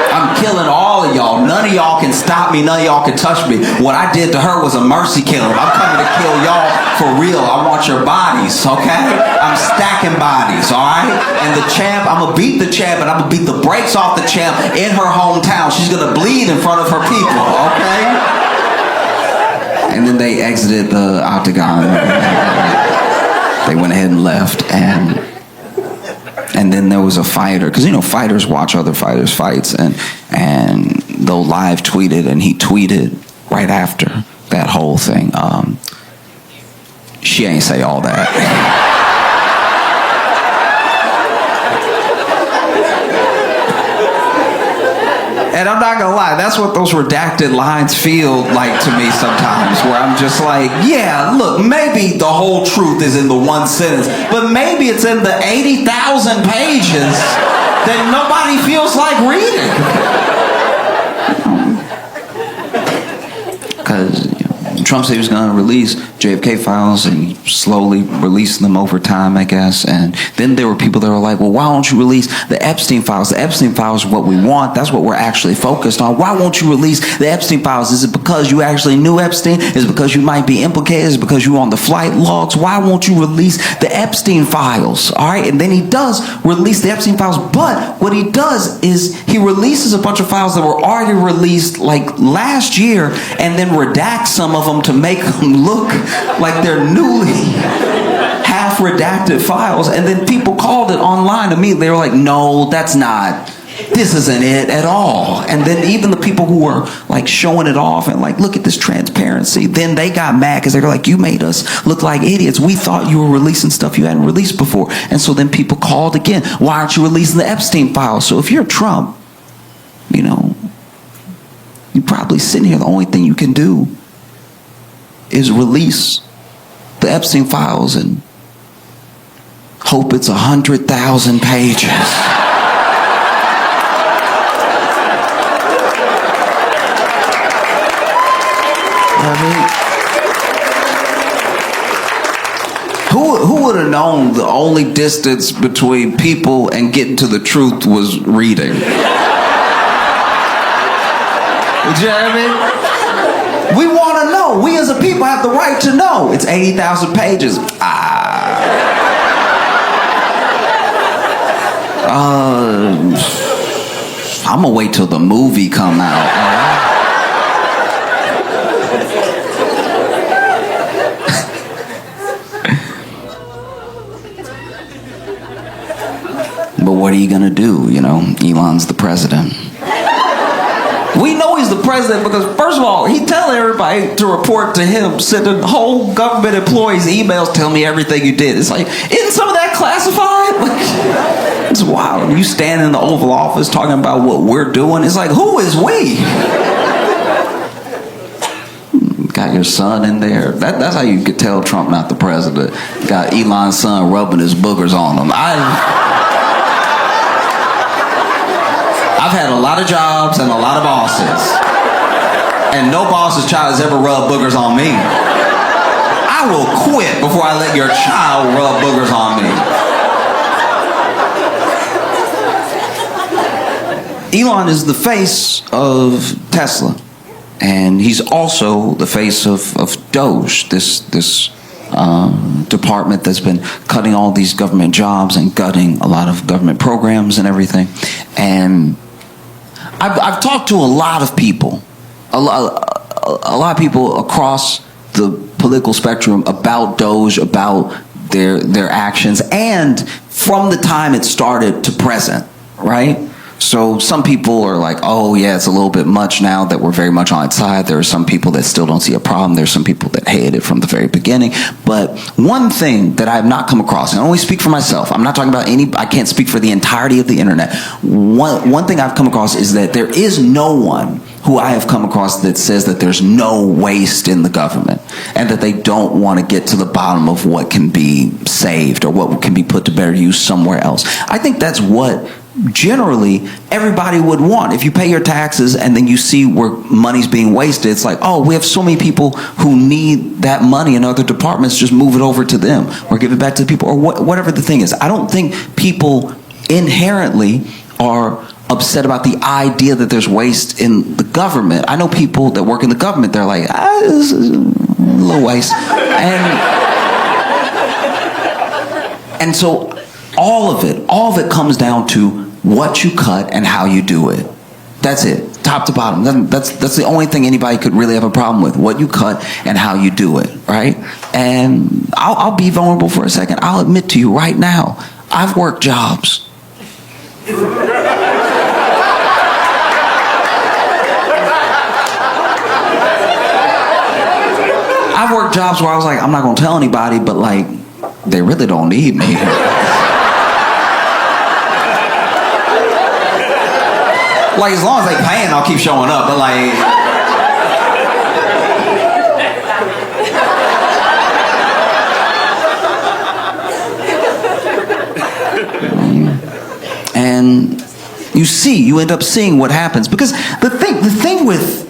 I'm killing all of y'all. none of y'all can stop me, none of y'all can touch me. What I did to her was a mercy kill. I'm coming to kill y'all for real. I want your bodies, okay? I'm stacking bodies, all right? And the champ, I'm gonna beat the champ, and I'm gonna beat the brakes off the champ in her hometown. She's gonna bleed in front of her people, okay? And then they exited the octagon. They went ahead and left, and then there was a fighter, because fighters watch other fighters' fights, and they'll live tweet it, and he tweeted right after that whole thing. She ain't say all that. And I'm not gonna lie, that's what those redacted lines feel like to me sometimes, where I'm just like, yeah, look, maybe the whole truth is in the one sentence, but maybe it's in the 80,000 pages that nobody feels like reading. Because Trump said he was going to release JFK files, and he slowly released them over time, I guess. And then there were people that were like, well, why won't you release the Epstein files? The Epstein files are what we want. That's what we're actually focused on. Why won't you release the Epstein files? Is it because you actually knew Epstein? Is it because you might be implicated? Is it because you were on the flight logs? Why won't you release the Epstein files? All right. And then he does release the Epstein files. But what he does is he releases a bunch of files that were already released like last year, and then redacts some of them to make them look like they're newly half redacted files. And then people called it online immediately. They were like, no, this isn't it at all. And then even the people who were like showing it off and like, look at this transparency, then they got mad because they were like, you made us look like idiots. We thought you were releasing stuff you hadn't released before. And so then people called again, why aren't you releasing the Epstein files? So if you're Trump, you're probably sitting here, the only thing you can do is release the Epstein files and hope it's 100,000 pages. Who would have known the only distance between people and getting to the truth was reading? You know what I mean? We want to know. We as a people have the right to know. It's 80,000 pages. I'm going to wait till the movie come out. But what are you going to do? Elon's the president. We know he's the president because, first of all, he tells everybody to report to him, sending whole government employees emails, tell me everything you did. It's like, isn't some of that classified? It's wild. You stand in the Oval Office talking about what we're doing. It's like, who is we? Got your son in there. That's how you could tell Trump not the president. Got Elon's son rubbing his boogers on him. I've had a lot of jobs and a lot of bosses, and no boss's child has ever rubbed boogers on me. I will quit before I let your child rub boogers on me. Elon is the face of Tesla, and he's also the face of Doge, this department that's been cutting all these government jobs and gutting a lot of government programs and everything. And I've talked to a lot of people, a lot of people across the political spectrum about Doge, about their actions, and from the time it started to present, right? So some people are like, oh yeah, it's a little bit much now that we're very much on its side. There are some people that still don't see a problem. There's some people that hate it from the very beginning. But one thing that I have not come across, and I only speak for myself, I'm not talking about I can't speak for the entirety of the internet. One thing I've come across is that there is no one who I have come across that says that there's no waste in the government and that they don't want to get to the bottom of what can be saved or what can be put to better use somewhere else. I think that's what generally everybody would want. If you pay your taxes and then you see where money's being wasted, it's like, oh, we have so many people who need that money in other departments, just move it over to them or give it back to the people or whatever the thing is. I don't think people inherently are upset about the idea that there's waste in the government. I know people that work in the government, they're like, this is a little waste. And so all of it comes down to what you cut and how you do it. That's it, top to bottom. That's the only thing anybody could really have a problem with, what you cut and how you do it, right? And I'll be vulnerable for a second. I'll admit to you right now, I've worked jobs. I've worked jobs where I was like, I'm not gonna tell anybody, but like, they really don't need me. Like, as long as they paying, I'll keep showing up, but like... And you end up seeing what happens. Because the thing with,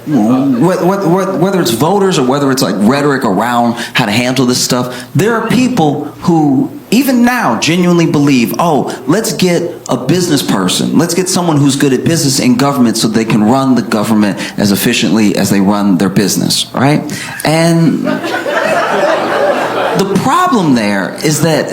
whether it's voters or whether it's like rhetoric around how to handle this stuff, there are people who even now genuinely believe, oh, let's get a business person, let's get someone who's good at business in government so they can run the government as efficiently as they run their business, right? And the problem there is that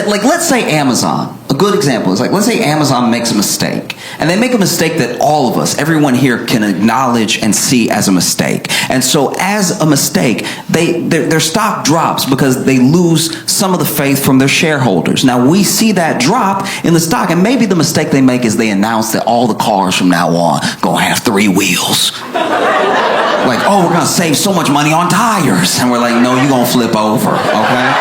like, let's say Amazon. A good example is like, let's say Amazon makes a mistake. And they make a mistake that all of us, everyone here, can acknowledge and see as a mistake. And so as a mistake, their stock drops because they lose some of the faith from their shareholders. Now we see that drop in the stock, and maybe the mistake they make is they announce that all the cars from now on gonna have 3 wheels. Like, oh, we're gonna save so much money on tires. And we're like, no, you're gonna flip over, okay?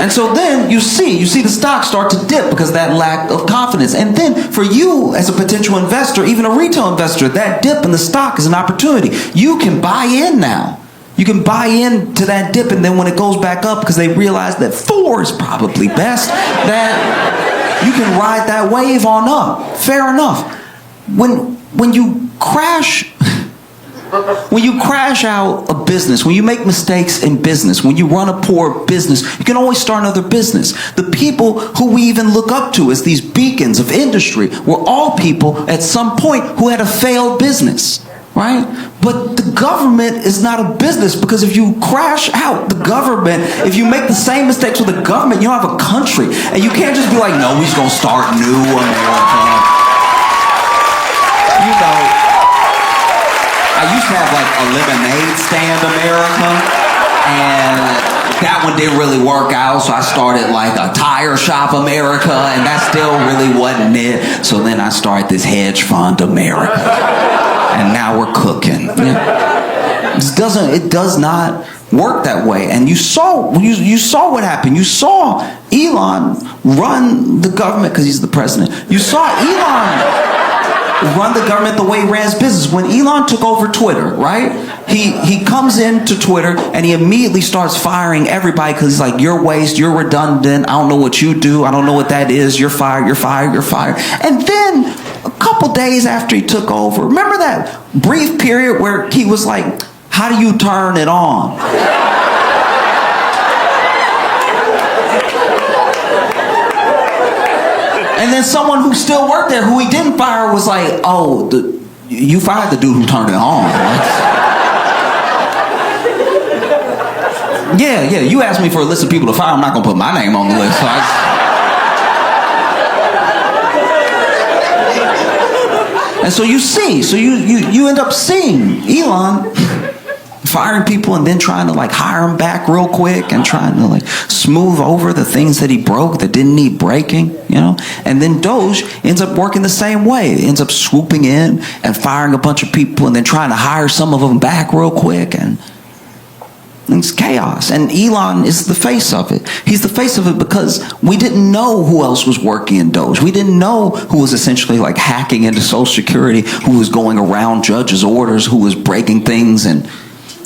And so then you see the stock start to dip because of that lack of confidence. And then for you as a potential investor, even a retail investor, that dip in the stock is an opportunity. You can buy in now. You can buy into that dip, and then when it goes back up, because they realize that 4 is probably best, that you can ride that wave on up. Fair enough. When you crash... When you crash out a business, when you make mistakes in business, when you run a poor business, you can always start another business. The people who we even look up to as these beacons of industry were all people at some point who had a failed business, right? But the government is not a business, because if you crash out the government, if you make the same mistakes with the government, you don't have a country. And you can't just be like, no, we're just going to start new America. You know, I used to have like a lemonade stand America, and that one didn't really work out, so I started like a tire shop America, and that still really wasn't it. So then I started this hedge fund America, and now we're cooking. Yeah. It does not work that way. And you saw what happened. You saw Elon run the government because he's the president. You saw Elon run the government the way he ran his business. When Elon took over Twitter, right? He comes into Twitter and he immediately starts firing everybody because he's like, you're waste, you're redundant, I don't know what you do, I don't know what that is, you're fired, you're fired, you're fired. And then a couple days after he took over, remember that brief period where he was like, how do you turn it on? And then someone who still worked there, who he didn't fire, was like, oh, you fired the dude who turned it on, right? Yeah, you asked me for a list of people to fire. I'm not going to put my name on the list. So and so you end up seeing Elon firing people and then trying to like hire them back real quick and trying to like smooth over the things that he broke that didn't need breaking, you know? And then Doge ends up working the same way. It ends up swooping in and firing a bunch of people and then trying to hire some of them back real quick, and it's chaos. And Elon is the face of it. He's the face of it because we didn't know who else was working in Doge. We didn't know who was essentially like hacking into Social Security, who was going around judges' orders, who was breaking things and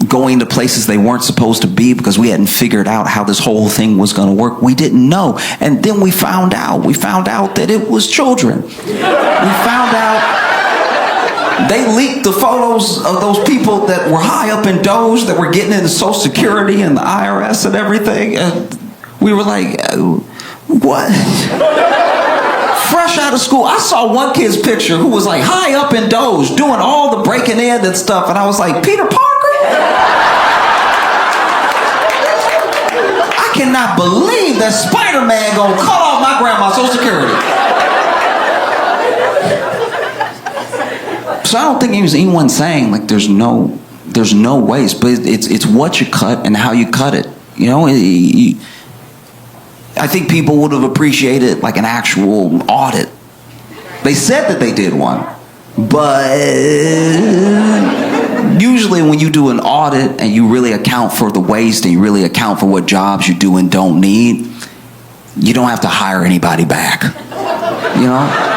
going to places they weren't supposed to be because we hadn't figured out how this whole thing was going to work. We didn't know. And then we found out that it was children. We found out they leaked the photos of those people that were high up in Doge that were getting into Social Security and the IRS and everything. And we were like, what? Fresh out of school, I saw one kid's picture who was like high up in Doge doing all the breaking in and stuff, and I was like, Peter Parker? I cannot believe that Spider-Man gonna cut off my grandma's Social Security. So I don't think anyone saying like there's no waste, but it's what you cut and how you cut it. You know, I think people would have appreciated like an actual audit. They said that they did one, but usually when you do an audit and you really account for the waste and you really account for what jobs you do and don't need, you don't have to hire anybody back. You know?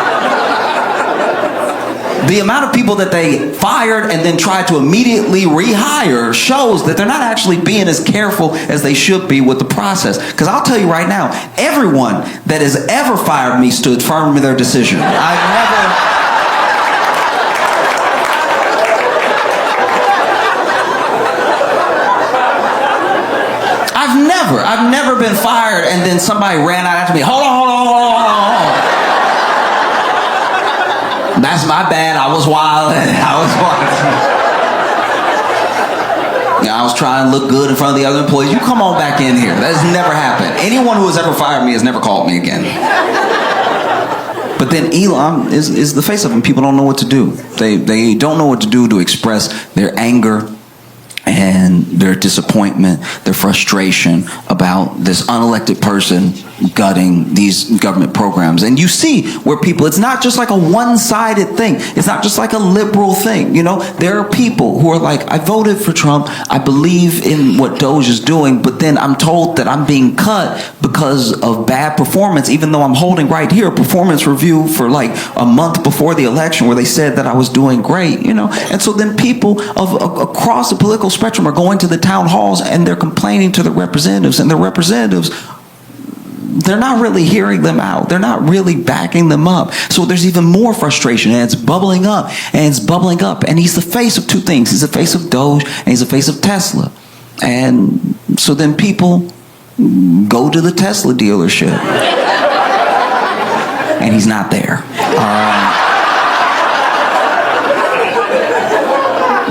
The amount of people that they fired and then tried to immediately rehire shows that they're not actually being as careful as they should be with the process. Because I'll tell you right now, everyone that has ever fired me stood firm in their decision. I've never been fired and then somebody ran out after me. Hold on. That's my bad. I was wild. I was trying to look good in front of the other employees. You come on back in here. That has never happened. Anyone who has ever fired me has never called me again. But then Elon is the face of it. People don't know what to do. They don't know what to do to express their anger and their disappointment, their frustration about this unelected person gutting these government programs. And you see where people, it's not just like a one-sided thing. It's not just like a liberal thing. You know, there are people who are like, I voted for Trump. I believe in what Doge is doing, but then I'm told that I'm being cut because of bad performance, even though I'm holding right here a performance review for like a month before the election where they said that I was doing great, you know. And so then people across the political spectrum are going to the town halls and they're complaining to the representatives, and the representatives, they're not really hearing them out. They're not really backing them up. So there's even more frustration, and it's bubbling up, and it's bubbling up. And he's the face of two things. He's the face of Doge, and he's the face of Tesla. And so then people go to the Tesla dealership, and he's not there.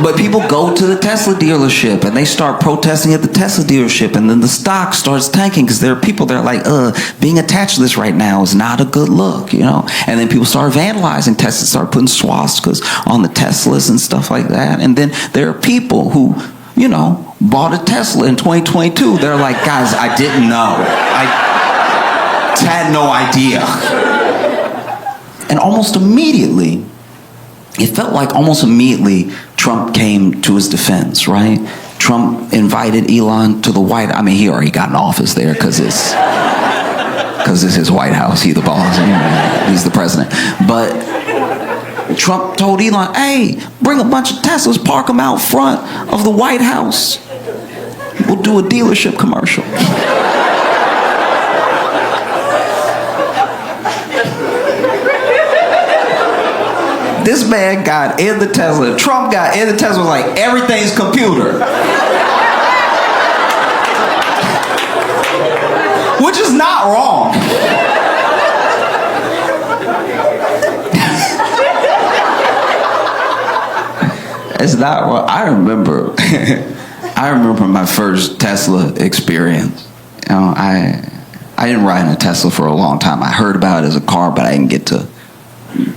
But people go to the Tesla dealership and they start protesting at the Tesla dealership, and then the stock starts tanking because there are people that are like, being attached to this right now is not a good look, you know? And then people start vandalizing Teslas, start putting swastikas on the Teslas and stuff like that. And then there are people who, you know, bought a Tesla in 2022. They're like, guys, I didn't know. I had no idea. And almost immediately, it felt like almost immediately Trump came to his defense, right? Trump invited Elon to the White House. I mean, he already got an office there because it's his White House. He's the boss. He's the president. But Trump told Elon, hey, bring a bunch of Teslas, park them out front of the White House. We'll do a dealership commercial. This man got in the Tesla. Trump got in the Tesla, was like, everything's computer. Which is not wrong. It's not wrong. I remember my first Tesla experience. You know, I didn't ride in a Tesla for a long time. I heard about it as a car, but I didn't get to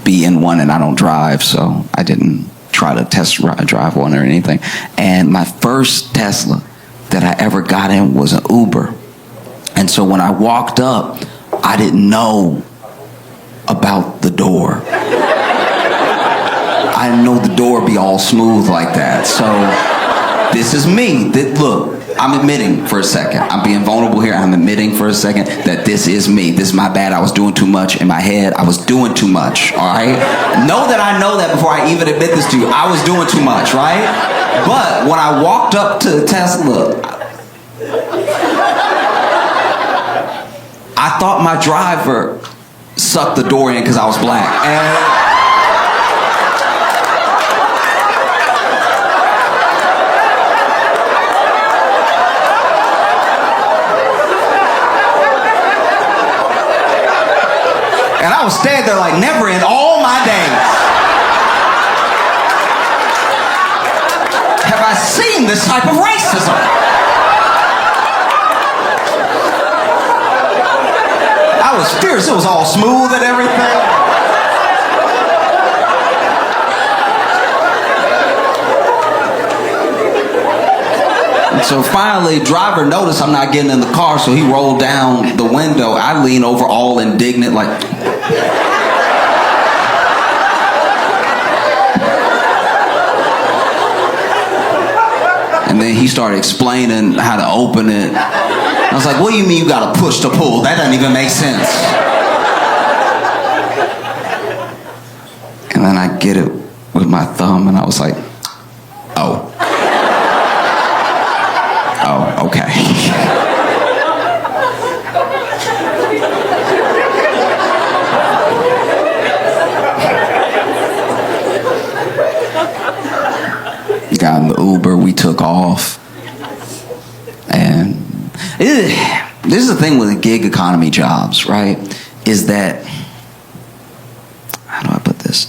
be in one, and I don't drive, so I didn't try to drive one or anything. And my first Tesla that I ever got in was an Uber. And so when I walked up, I didn't know about the door. I didn't know the door be all smooth like that. So this is me. Look, I'm admitting for a second. I'm being vulnerable here. I'm admitting for a second that this is me. This is my bad. I was doing too much in my head. I was doing too much, all right? Know that I know that before I even admit this to you. I was doing too much, right? But when I walked up to the Tesla, I thought my driver sucked the door in because I was black. And And I was standing there like, never in all my days have I seen this type of racism. I was fierce. It was all smooth and everything. And so finally, driver noticed I'm not getting in the car, so he rolled down the window. I lean over all indignant, like... And then he started explaining how to open it. I was like, what do you mean you gotta push to pull? That doesn't even make sense. And then I get it with my thumb, and I was like, oh. Oh, okay. Got in the Uber, we took off. And this is the thing with the gig economy jobs, right? Is that, how do I put this?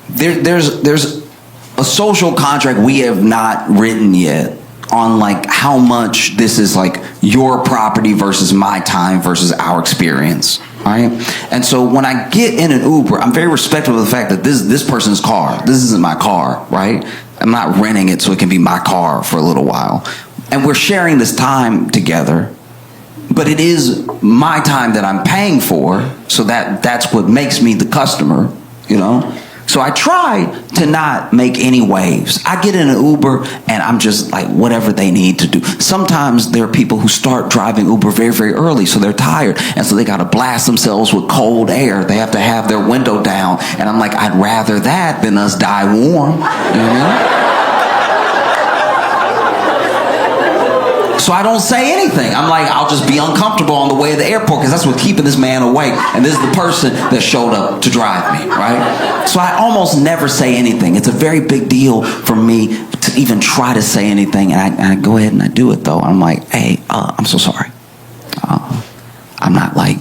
There's a social contract we have not written yet on like how much this is like your property versus my time versus our experience, right? And so when I get in an Uber, I'm very respectful of the fact that this person's car, this isn't my car, right? I'm not renting it so it can be my car for a little while. And we're sharing this time together, but it is my time that I'm paying for, so that's what makes me the customer, you know? So I try to not make any waves. I get in an Uber and I'm just like whatever they need to do. Sometimes there are people who start driving Uber very, very early, so they're tired, and so they got to blast themselves with cold air. They have to have their window down, and I'm like, I'd rather that than us die warm, you know? So I don't say anything. I'm like, I'll just be uncomfortable on the way to the airport because that's what's keeping this man awake. And this is the person that showed up to drive me, right? So I almost never say anything. It's a very big deal for me to even try to say anything. And I go ahead and I do it, though. I'm like, hey, I'm so sorry. I'm not like,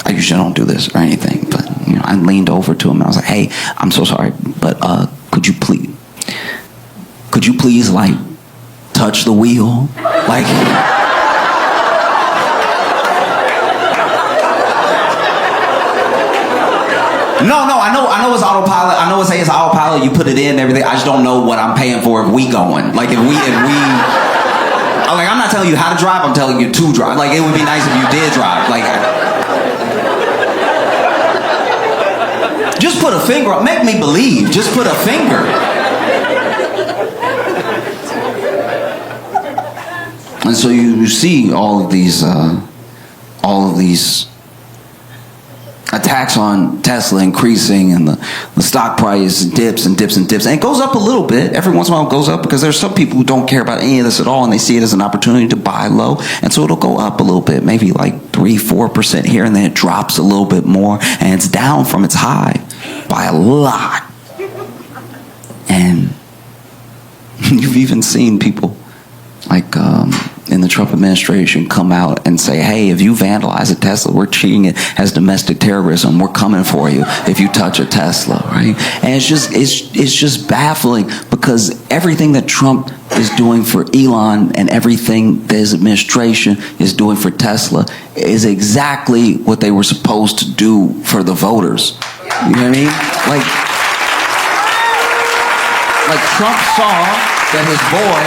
I usually don't do this or anything. But, you know, I leaned over to him and I was like, hey, I'm so sorry. But could you please, like, touch the wheel, like. No, I know it's autopilot. I know it's autopilot. You put it in and everything. I just don't know what I'm paying for if we going. Like if we. Like I'm not telling you how to drive. I'm telling you to drive. Like it would be nice if you did drive. Like. Just put a finger up. Make me believe. Just put a finger. And so you see all of these attacks on Tesla increasing, and the stock price dips and dips and dips, and it goes up a little bit. Every once in a while it goes up because there's some people who don't care about any of this at all, and they see it as an opportunity to buy low, and so it'll go up a little bit, maybe like 3-4% here, and then it drops a little bit more, and it's down from its high by a lot. And you've even seen people like in the Trump administration come out and say, hey, if you vandalize a Tesla, we're treating it as domestic terrorism. We're coming for you if you touch a Tesla, right? And it's just baffling because everything that Trump is doing for Elon and everything that his administration is doing for Tesla is exactly what they were supposed to do for the voters. You know what I mean? Like Trump saw that his boy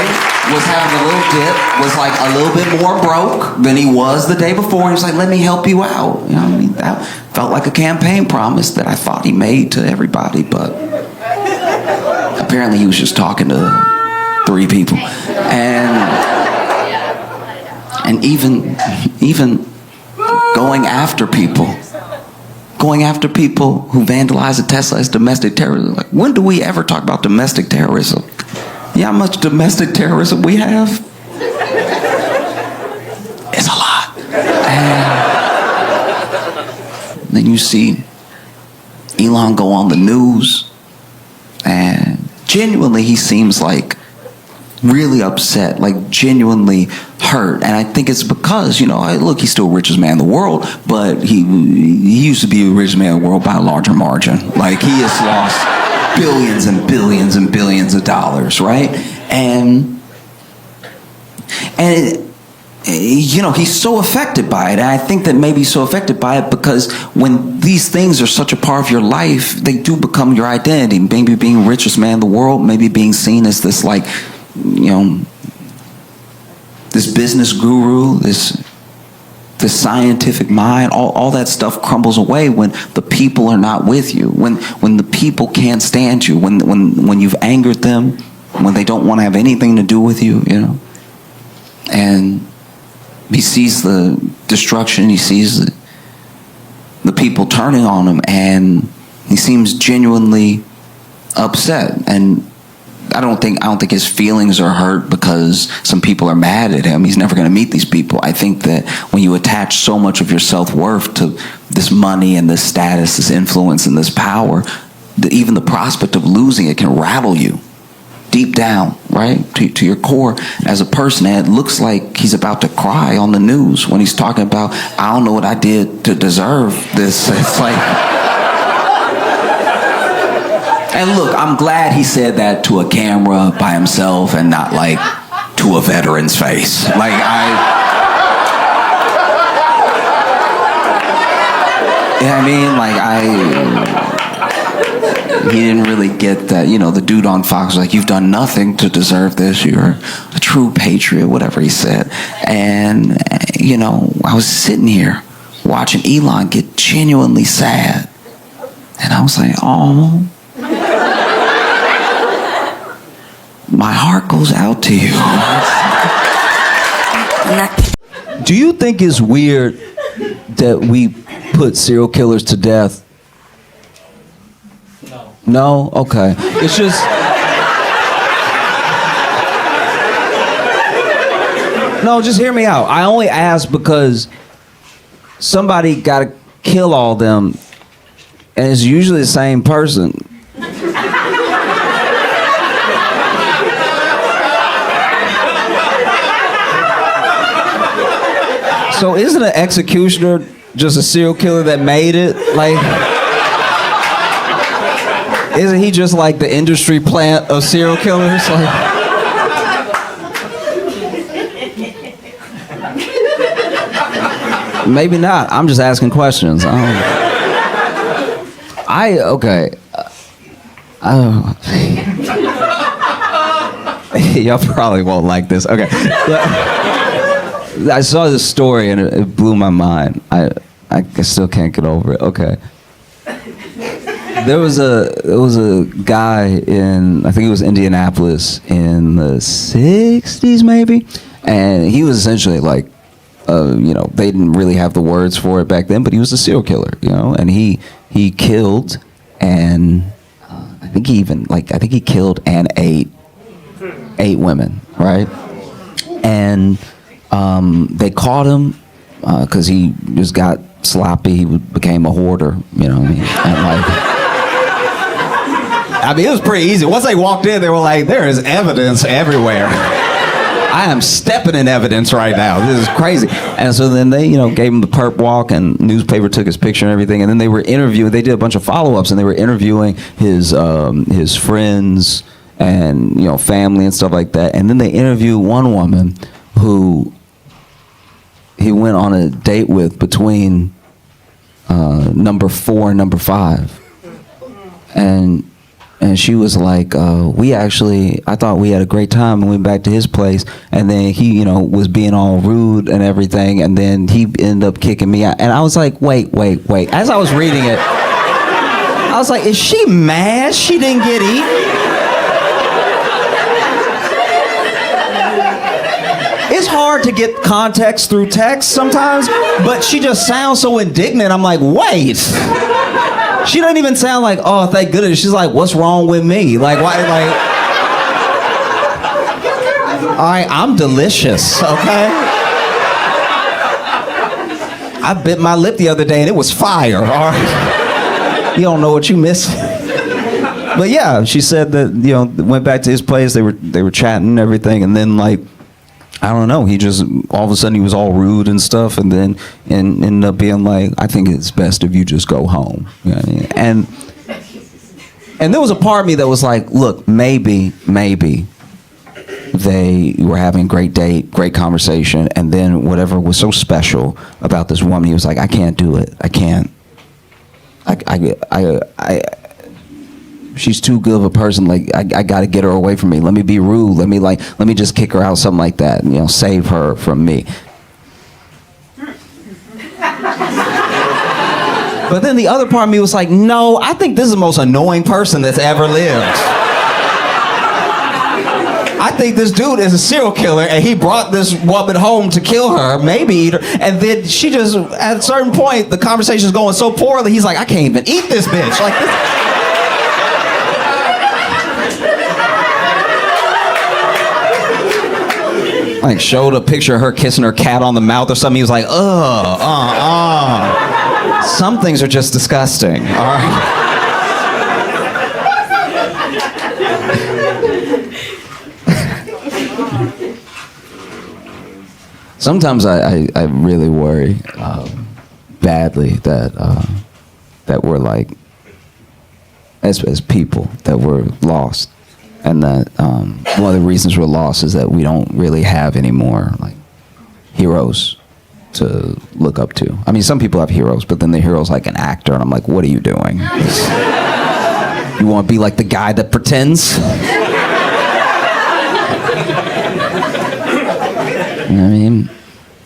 was having a little dip, was like a little bit more broke than he was the day before. He was like, let me help you out. You know what I mean? That felt like a campaign promise that I thought he made to everybody, but apparently he was just talking to 3 people. And even going after people who vandalize a Tesla as domestic terrorism. Like, when do we ever talk about domestic terrorism? You know how much domestic terrorism we have? It's a lot. And then you see Elon go on the news, and genuinely he seems like really upset, like genuinely hurt. And I think it's because, look, he's still the richest man in the world, but he used to be the richest man in the world by a larger margin. Like, he has lost billions and billions and billions of dollars, right? And he's so affected by it. And I think that maybe he's so affected by it because when these things are such a part of your life, they do become your identity. Maybe being richest man in the world, maybe being seen as this, like, this business guru, this scientific mind, all that stuff crumbles away when the people are not with you, when the people can't stand you, when you've angered them, when they don't want to have anything to do with you, And he sees the destruction, he sees the people turning on him, and he seems genuinely upset. And I don't think his feelings are hurt because some people are mad at him. He's never going to meet these people. I think that when you attach so much of your self-worth to this money and this status, this influence and this power, even the prospect of losing it can rattle you deep down, right, to your core as a person. And it looks like he's about to cry on the news when he's talking about, I don't know what I did to deserve this. It's like, and look, I'm glad he said that to a camera by himself and not like to a veteran's face. Like, he didn't really get that, the dude on Fox was like, you've done nothing to deserve this. You're a true patriot, whatever he said. And, I was sitting here watching Elon get genuinely sad. And I was like, oh, my heart goes out to you. Do you think it's weird that we put serial killers to death? No? Okay. It's just... No, just hear me out. I only ask because somebody got to kill all them, and it's usually the same person. So isn't an executioner just a serial killer that made it? Like, isn't he just like the industry plant of serial killers? Like, maybe not. I'm just asking questions. Y'all probably won't like this. Okay. I saw this story and it blew my mind. I still can't get over it. Okay. There was a guy in, I think it was Indianapolis in the 60s maybe, and he was essentially like, they didn't really have the words for it back then, but he was a serial killer, and he killed and I think he killed and ate 8 women, right? And they caught him because he just got sloppy. He became a hoarder, And it was pretty easy. Once they walked in, they were like, there is evidence everywhere. I am stepping in evidence right now. This is crazy. And so then they, gave him the perp walk, and newspaper took his picture and everything. And then they were interviewing. They did a bunch of follow-ups, and they were interviewing his friends and family and stuff like that. And then they interviewed one woman who he went on a date with between number 4 and number 5, and she was like, I thought we had a great time and went back to his place, and then he, was being all rude and everything, and then he ended up kicking me out. And I was like, wait. As I was reading it, I was like, is she mad she didn't get eaten? It's hard to get context through text sometimes, but she just sounds so indignant. I'm like, wait. She doesn't even sound like, oh, thank goodness. She's like, what's wrong with me? Like, why? Like, all right, I'm delicious, okay? I bit my lip the other day and it was fire, all right? You don't know what you missed. But yeah, she said that, went back to his place. They were chatting and everything, and then like I don't know. He just all of a sudden he was all rude and stuff, and then ended up being like, "I think it's best if you just go home." You know what I mean? And there was a part of me that was like, "Look, maybe they were having a great date, great conversation, and then whatever was so special about this woman, he was like, I can't do it. I can't. She's too good of a person. Like, I got to get her away from me. Let me be rude. Let me just kick her out, something like that. You know, save her from me." But then the other part of me was like, no, I think this is the most annoying person that's ever lived. I think this dude is a serial killer, and he brought this woman home to kill her, maybe eat her, and then she just, at a certain point, the conversation's going so poorly, he's like, I can't even eat this bitch. Like this. Like, showed a picture of her kissing her cat on the mouth or something. He was like, some things are just disgusting, all right? Sometimes I really worry badly that we're like, as people, that we're lost. And that one of the reasons we're lost is that we don't really have any more like heroes to look up to. I mean, some people have heroes, but then the hero's like an actor, and I'm like, what are you doing? You want to be like the guy that pretends? You know what I mean?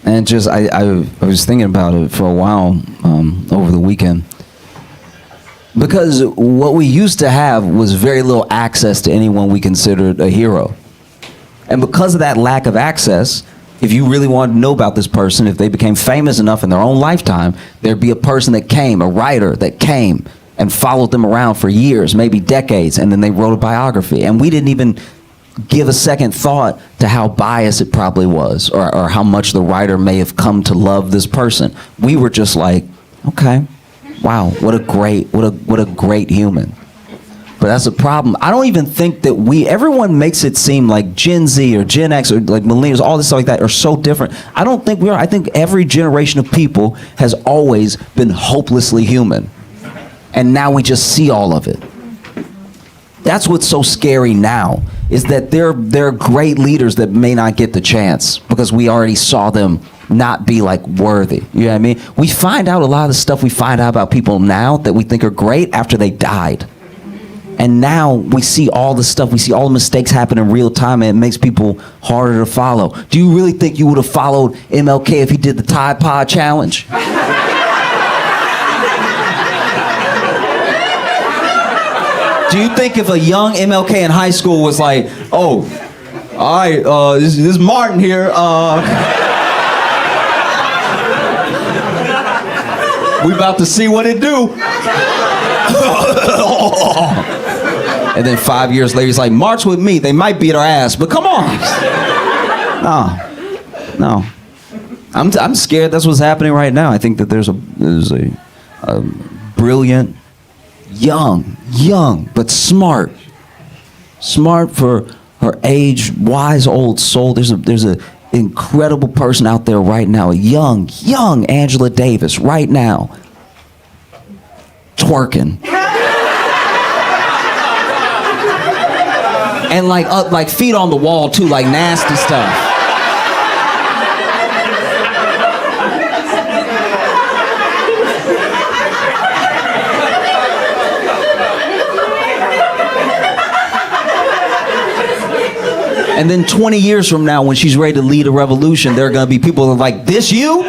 And just I was thinking about it for a while over the weekend. Because what we used to have was very little access to anyone we considered a hero. And because of that lack of access, if you really wanted to know about this person, if they became famous enough in their own lifetime, there'd be a person that came, a writer that came and followed them around for years, maybe decades, and then they wrote a biography. And we didn't even give a second thought to how biased it probably was, or how much the writer may have come to love this person. We were just like, okay, wow, what a great human. But that's a problem. I don't even think that everyone makes it seem like Gen Z or Gen X or like millennials, all this stuff like that are so different. I don't think we are. I think every generation of people has always been hopelessly human. And now we just see all of it. That's what's so scary now, is that there are great leaders that may not get the chance because we already saw them not be like worthy. You know what I mean? We find out a lot of the stuff we find out about people now that we think are great after they died. And now we see all the stuff, we see all the mistakes happen in real time, and it makes people harder to follow. Do you really think you would have followed MLK if he did the Tide Pod Challenge? Do you think if a young MLK in high school was like, oh, all right, this is Martin here. We about to see what it do. And then 5 years later, he's like, march with me. They might beat our ass, but come on. No. I'm scared that's what's happening right now. I think that there's a brilliant, young, but smart for her age, wise old soul. There's a incredible person out there right now, a young Angela Davis right now, twerking. And like feet on the wall too, like nasty stuff. And then 20 years from now, when she's ready to lead a revolution, there are gonna be people that are like, this you?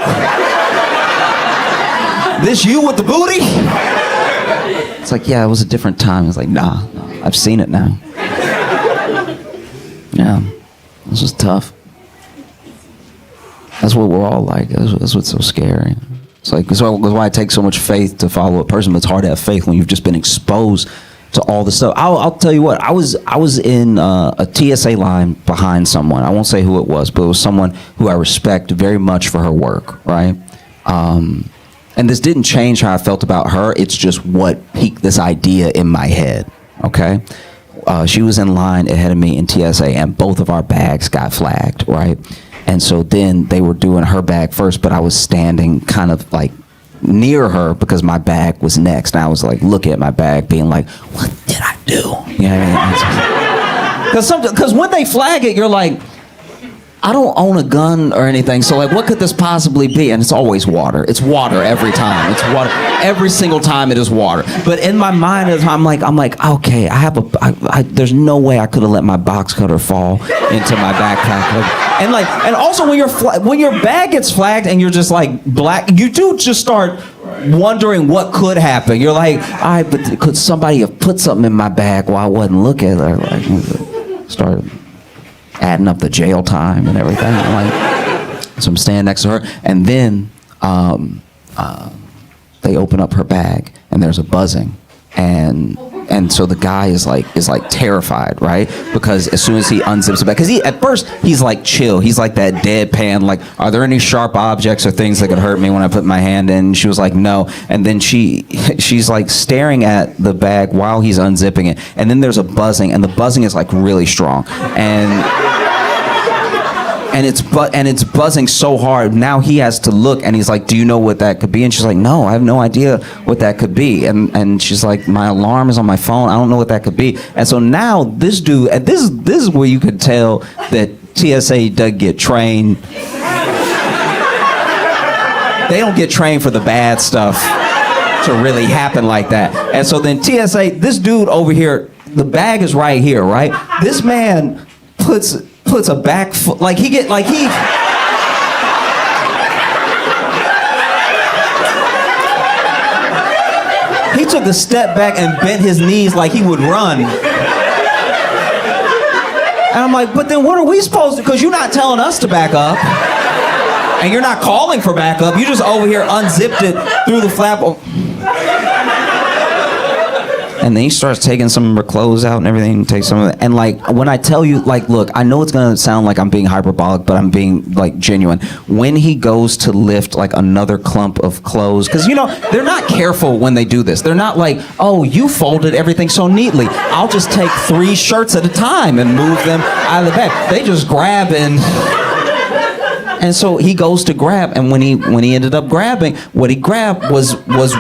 This you with the booty? It's like, yeah, it was a different time. It's like, nah, I've seen it now. Yeah, this is tough. That's what we're all like. That's what's so scary. It's like, that's why it takes so much faith to follow a person, but it's hard to have faith when you've just been exposed to all the stuff. I'll tell you what, I was in a TSA line behind someone. I won't say who it was, but it was someone who I respect very much for her work, right? And this didn't change how I felt about her. It's just what piqued this idea in my head, okay? She was in line ahead of me in TSA, and both of our bags got flagged, right? And so then they were doing her bag first, but I was standing kind of like near her because my bag was next. And I was like looking at my bag being like, what did I do? You know what I mean? Because when they flag it, you're like, I don't own a gun or anything, so like, what could this possibly be? And it's always water. It's water every time. It's water every single time. It is water. But in my mind, I'm like, okay, there's no way I could have let my box cutter fall into my backpack. And also when your bag gets flagged and you're just like black, you do just start wondering what could happen. You're like, all right, but could somebody have put something in my bag while I wasn't looking? Or like, started adding up the jail time and everything. So I'm standing next to her, and then they open up her bag, and there's a buzzing, and so the guy is like terrified, right? Because as soon as he unzips the bag, because at first he's like chill, he's like that deadpan, like, are there any sharp objects or things that could hurt me when I put my hand in? And she was like, no. And then she's like staring at the bag while he's unzipping it, and then there's a buzzing, and the buzzing is like really strong, and it's buzzing so hard. Now he has to look, and he's like, do you know what that could be? And she's like, no, I have no idea what that could be. And she's like, my alarm is on my phone, I don't know what that could be. And so now this dude, and this is where you could tell that TSA doesn't get trained. They don't get trained for the bad stuff to really happen like that. And so then TSA, this dude over here, the bag is right here, right? This man puts a back foot, he took a step back and bent his knees like he would run. And I'm like, but then what are we supposed to, because you're not telling us to back up. And you're not calling for backup. You just over here unzipped it through the flap. And then he starts taking some of her clothes out and everything, takes some of it. And like, when I tell you, like, look, I know it's gonna sound like I'm being hyperbolic, but I'm being like genuine. When he goes to lift like another clump of clothes, because you know, they're not careful when they do this. They're not like, oh, you folded everything so neatly, I'll just take 3 shirts at a time and move them out of the bag. They just grab and so he goes to grab, and when he ended up grabbing, what he grabbed was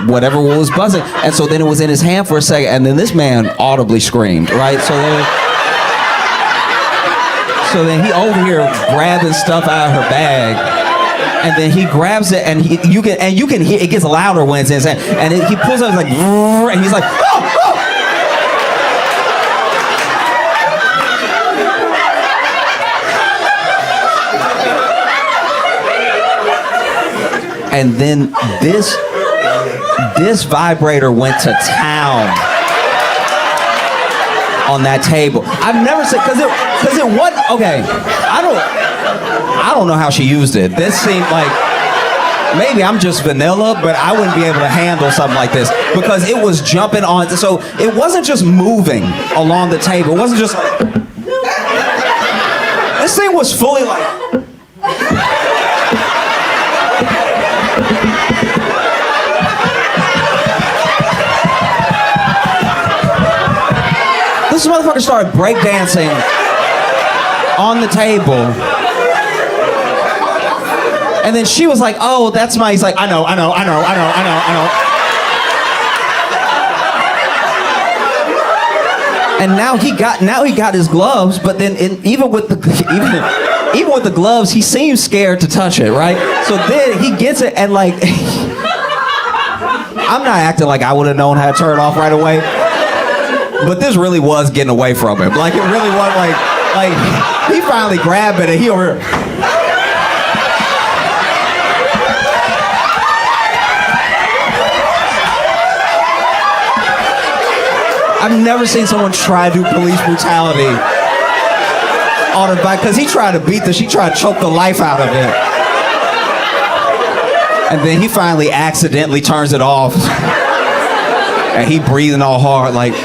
whatever was buzzing, and so then it was in his hand for a second, and then this man audibly screamed, right? So then he over here grabbing stuff out of her bag, and then he grabs it, and you can hear it gets louder when it's in his hand, and he pulls it, it's like, and he's like, oh! And then this vibrator went to town on that table. I've never said, because it wasn't, okay, I don't know how she used it. This seemed like, maybe I'm just vanilla, but I wouldn't be able to handle something like this because it was jumping on, so it wasn't just moving along the table. It wasn't just like, this thing was fully like, this motherfucker started breakdancing on the table. And then she was like, oh, that's my, he's like, I know. And now he got his gloves, but then even with the gloves, he seems scared to touch it, right? So then he gets it, and like, I'm not acting like I would have known how to turn it off right away. But this really was getting away from him. Like, it really was like he finally grabbed it and he over here. I've never seen someone try to do police brutality on a bike, because he tried to she tried to choke the life out of it. And then he finally accidentally turns it off. And he breathing all hard like,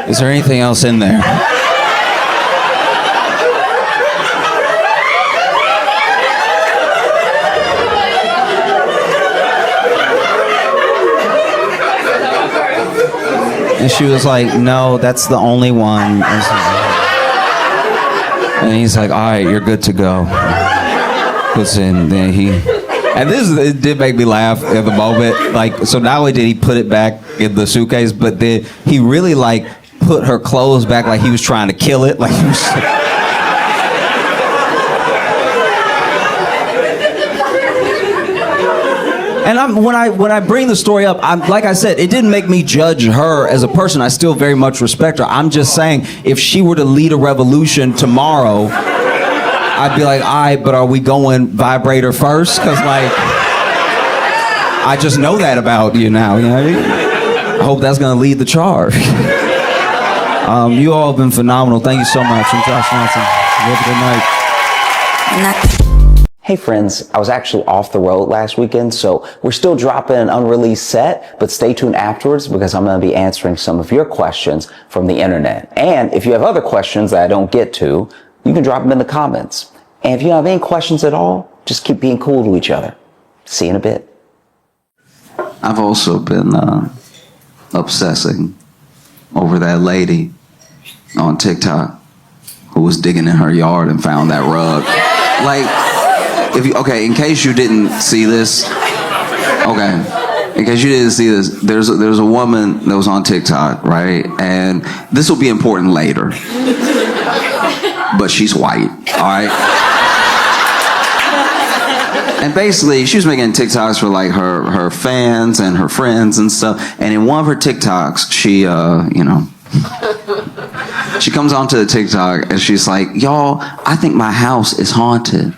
is there anything else in there? And she was like, no, that's the only one. And he's like, all right, you're good to go. Puts in, then and it did make me laugh at the moment. Like, so not only did he put it back in the suitcase, but then he really like put her clothes back like he was trying to kill it. Like he was. And when I bring the story up, like I said, it didn't make me judge her as a person. I still very much respect her. I'm just saying, if she were to lead a revolution tomorrow, I'd be like, all right, but are we going vibrator first? Because, like, I just know that about you now. You know what I mean? I hope that's going to lead the charge. You all have been phenomenal. Thank you so much. I'm Josh Johnson. You have a good night. Hey friends, I was actually off the road last weekend, so we're still dropping an unreleased set, but stay tuned afterwards because I'm going to be answering some of your questions from the internet. And if you have other questions that I don't get to, you can drop them in the comments. And if you don't have any questions at all, just keep being cool to each other. See you in a bit. I've also been obsessing over that lady on TikTok who was digging in her yard and found that rug. Like, in case you didn't see this, there's a woman that was on TikTok, right? And this will be important later, but she's white, all right? And basically, she was making TikToks for like her fans and her friends and stuff. And in one of her TikToks, she, she comes onto the TikTok and she's like, y'all, I think my house is haunted.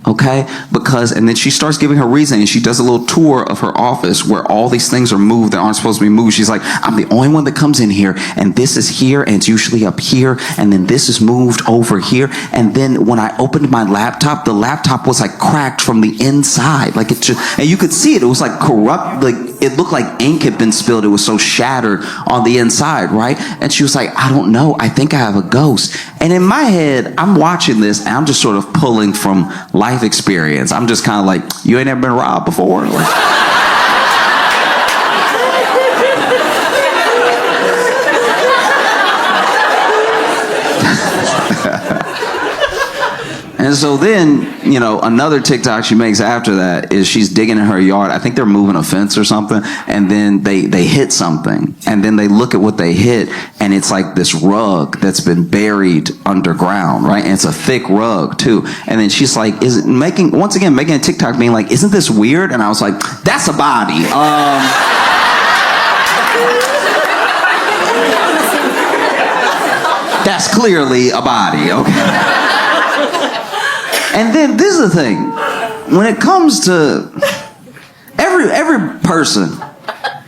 Okay? And then she starts giving her reason, and she does a little tour of her office where all these things are moved that aren't supposed to be moved. She's like, I'm the only one that comes in here, and this is here, and it's usually up here, and then this is moved over here. And then when I opened my laptop, the laptop was like cracked from the inside. Like it just, and you could see it. It was like corrupt, like it looked like ink had been spilled. It was so shattered on the inside, right? And she was like, I don't know. I think I have a ghost. And in my head, I'm watching this, and I'm just sort of pulling from life experience. I'm just kind of like, you ain't ever been robbed before? Like, and so then, another TikTok she makes after that is she's digging in her yard. I think they're moving a fence or something, and then they hit something, and then they look at what they hit, and it's like this rug that's been buried underground, right? And it's a thick rug too. And then she's like, making a TikTok being like, isn't this weird? And I was like, that's a body. That's clearly a body, okay? And then this is the thing. When it comes to every person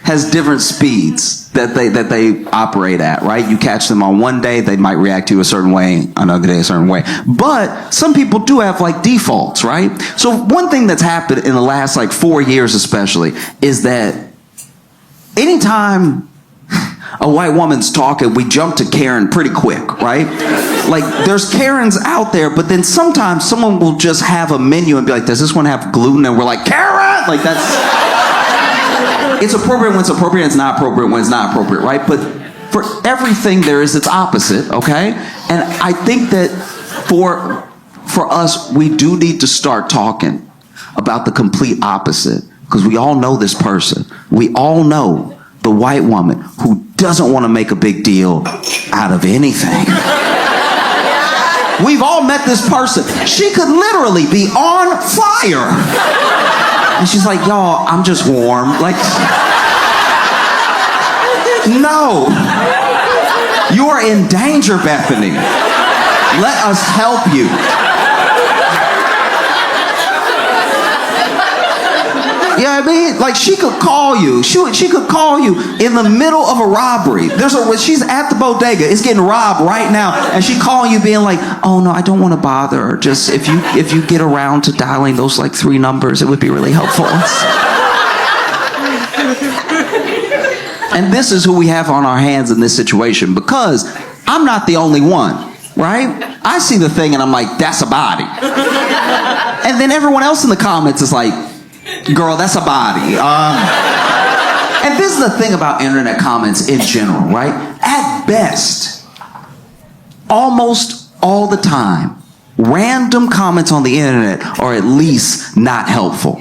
has different speeds that they operate at, right? You catch them on one day, they might react to you a certain way, another day a certain way. But some people do have like defaults, right? So one thing that's happened in the last like 4 years especially is that anytime a white woman's talking, we jump to Karen pretty quick, right? Like, there's Karens out there, but then sometimes someone will just have a menu and be like, does this one have gluten? And we're like, Karen! Like, that's... It's appropriate when it's appropriate, and it's not appropriate when it's not appropriate, right? But for everything, there is its opposite, okay? And I think that for us, we do need to start talking about the complete opposite, because we all know this person. We all know the white woman who doesn't want to make a big deal out of anything. We've all met this person. She could literally be on fire. And she's like, y'all, I'm just warm. Like, no. You are in danger, Bethany. Let us help you. You know what I mean? Like, she could call you. She could call you in the middle of a robbery. She's at the bodega. It's getting robbed right now. And she calling you being like, oh, no, I don't want to bother her. Just if you get around to dialing those, like, 3 numbers, it would be really helpful. And this is who we have on our hands in this situation, because I'm not the only one, right? I see the thing and I'm like, that's a body. And then everyone else in the comments is like, girl, that's a body. And this is here's the thing about internet comments in general, right? At best, almost all the time, random comments on the internet are at least not helpful.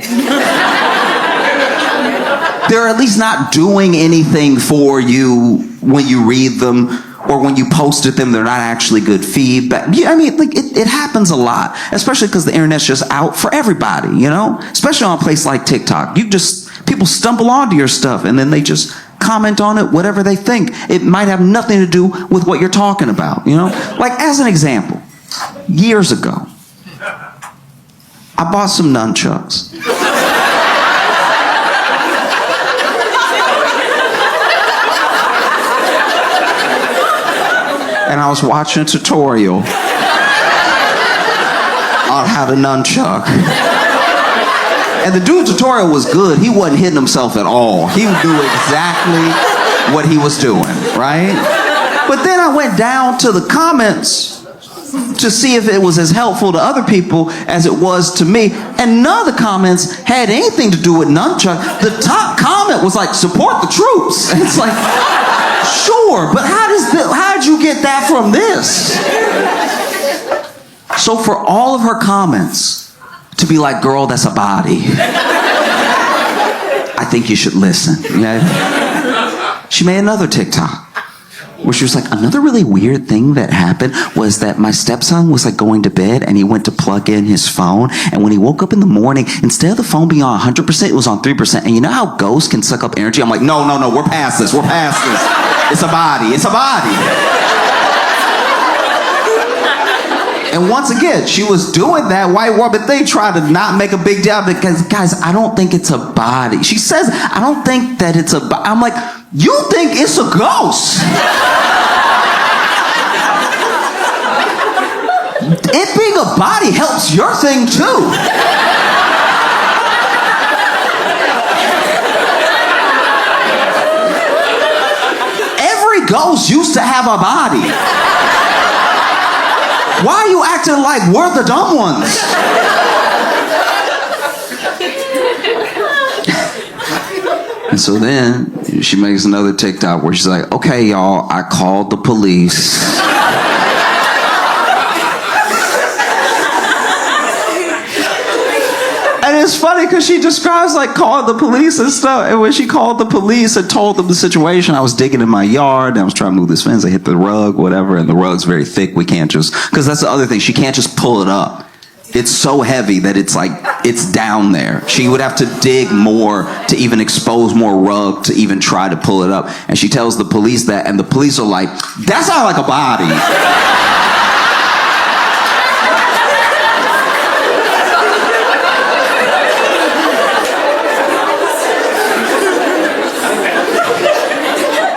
They're at least not doing anything for you when you read them, or when you posted them, they're not actually good feedback. Yeah, I mean, like it happens a lot, especially because the internet's just out for everybody, you know? Especially on a place like TikTok. People stumble onto your stuff and then they just comment on it, whatever they think. It might have nothing to do with what you're talking about, you know? Like, as an example, years ago, I bought some nunchucks. And I was watching a tutorial on how to nunchuck. And the dude's tutorial was good. He wasn't hitting himself at all. He knew exactly what he was doing, right? But then I went down to the comments to see if it was as helpful to other people as it was to me. And none of the comments had anything to do with nunchuck. The top comment was like, support the troops. And it's like, sure, but how did you get that from this? So for all of her comments to be like, girl, that's a body, I think you should listen. Yeah? She made another TikTok where she was like, another really weird thing that happened was that my stepson was like going to bed and he went to plug in his phone, and when he woke up in the morning, instead of the phone being on 100%, it was on 3%. And you know how ghosts can suck up energy? I'm like, no, we're past this. It's a body. And once again, she was doing that white woman thing, trying to not make a big deal because, guys, I don't think it's a body. She says, I don't think that it's a body. I'm like, you think it's a ghost? It being a body helps your thing too. Every ghost used to have a body. Why are you acting like we're the dumb ones? And so then she makes another TikTok where she's like, okay, y'all, I called the police. And it's funny because she describes like calling the police and stuff. And when she called the police and told them the situation, I was digging in my yard and I was trying to move this fence. I hit the rug, whatever, and the rug's very thick. We can't just, because that's the other thing. She can't just pull it up. It's so heavy that it's like, it's down there. She would have to dig more to even expose more rug to even try to pull it up. And she tells the police that, and the police are like, that's not like a body.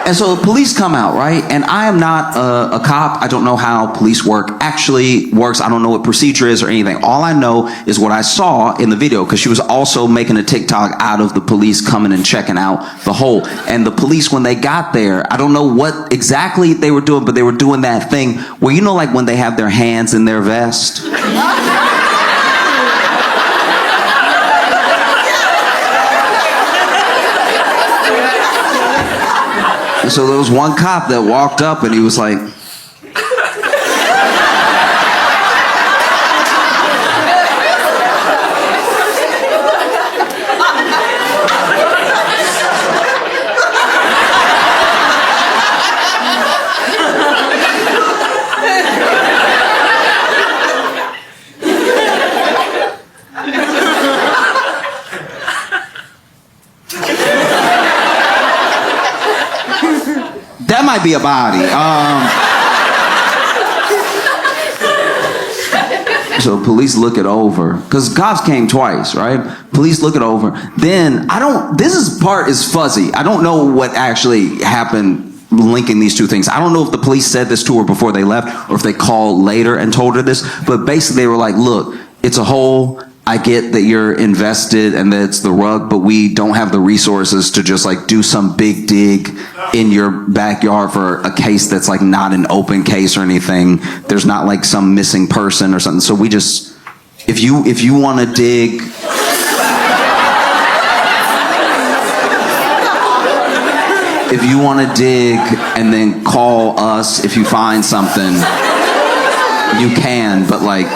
And so the police come out, right? And I am not a cop. I don't know how police work actually works. I don't know what procedure is or anything. All I know is what I saw in the video, because she was also making a TikTok out of the police coming and checking out the hole. And the police, when they got there, I don't know what exactly they were doing, but they were doing that thing where, you know, like when they have their hands in their vest? And so there was one cop that walked up and he was like, that might be a body. So police look it over, because cops came twice, right? Police look it over. Then this part is fuzzy. I don't know what actually happened linking these two things. I don't know if the police said this to her before they left or if they called later and told her this, but basically they were like, look, it's a hole. I get that you're invested and that it's the rug, but we don't have the resources to just like do some big dig in your backyard for a case that's like not an open case or anything. There's not like some missing person or something. So we just, if you want to dig, if you want to dig and then call us if you find something, you can, but like,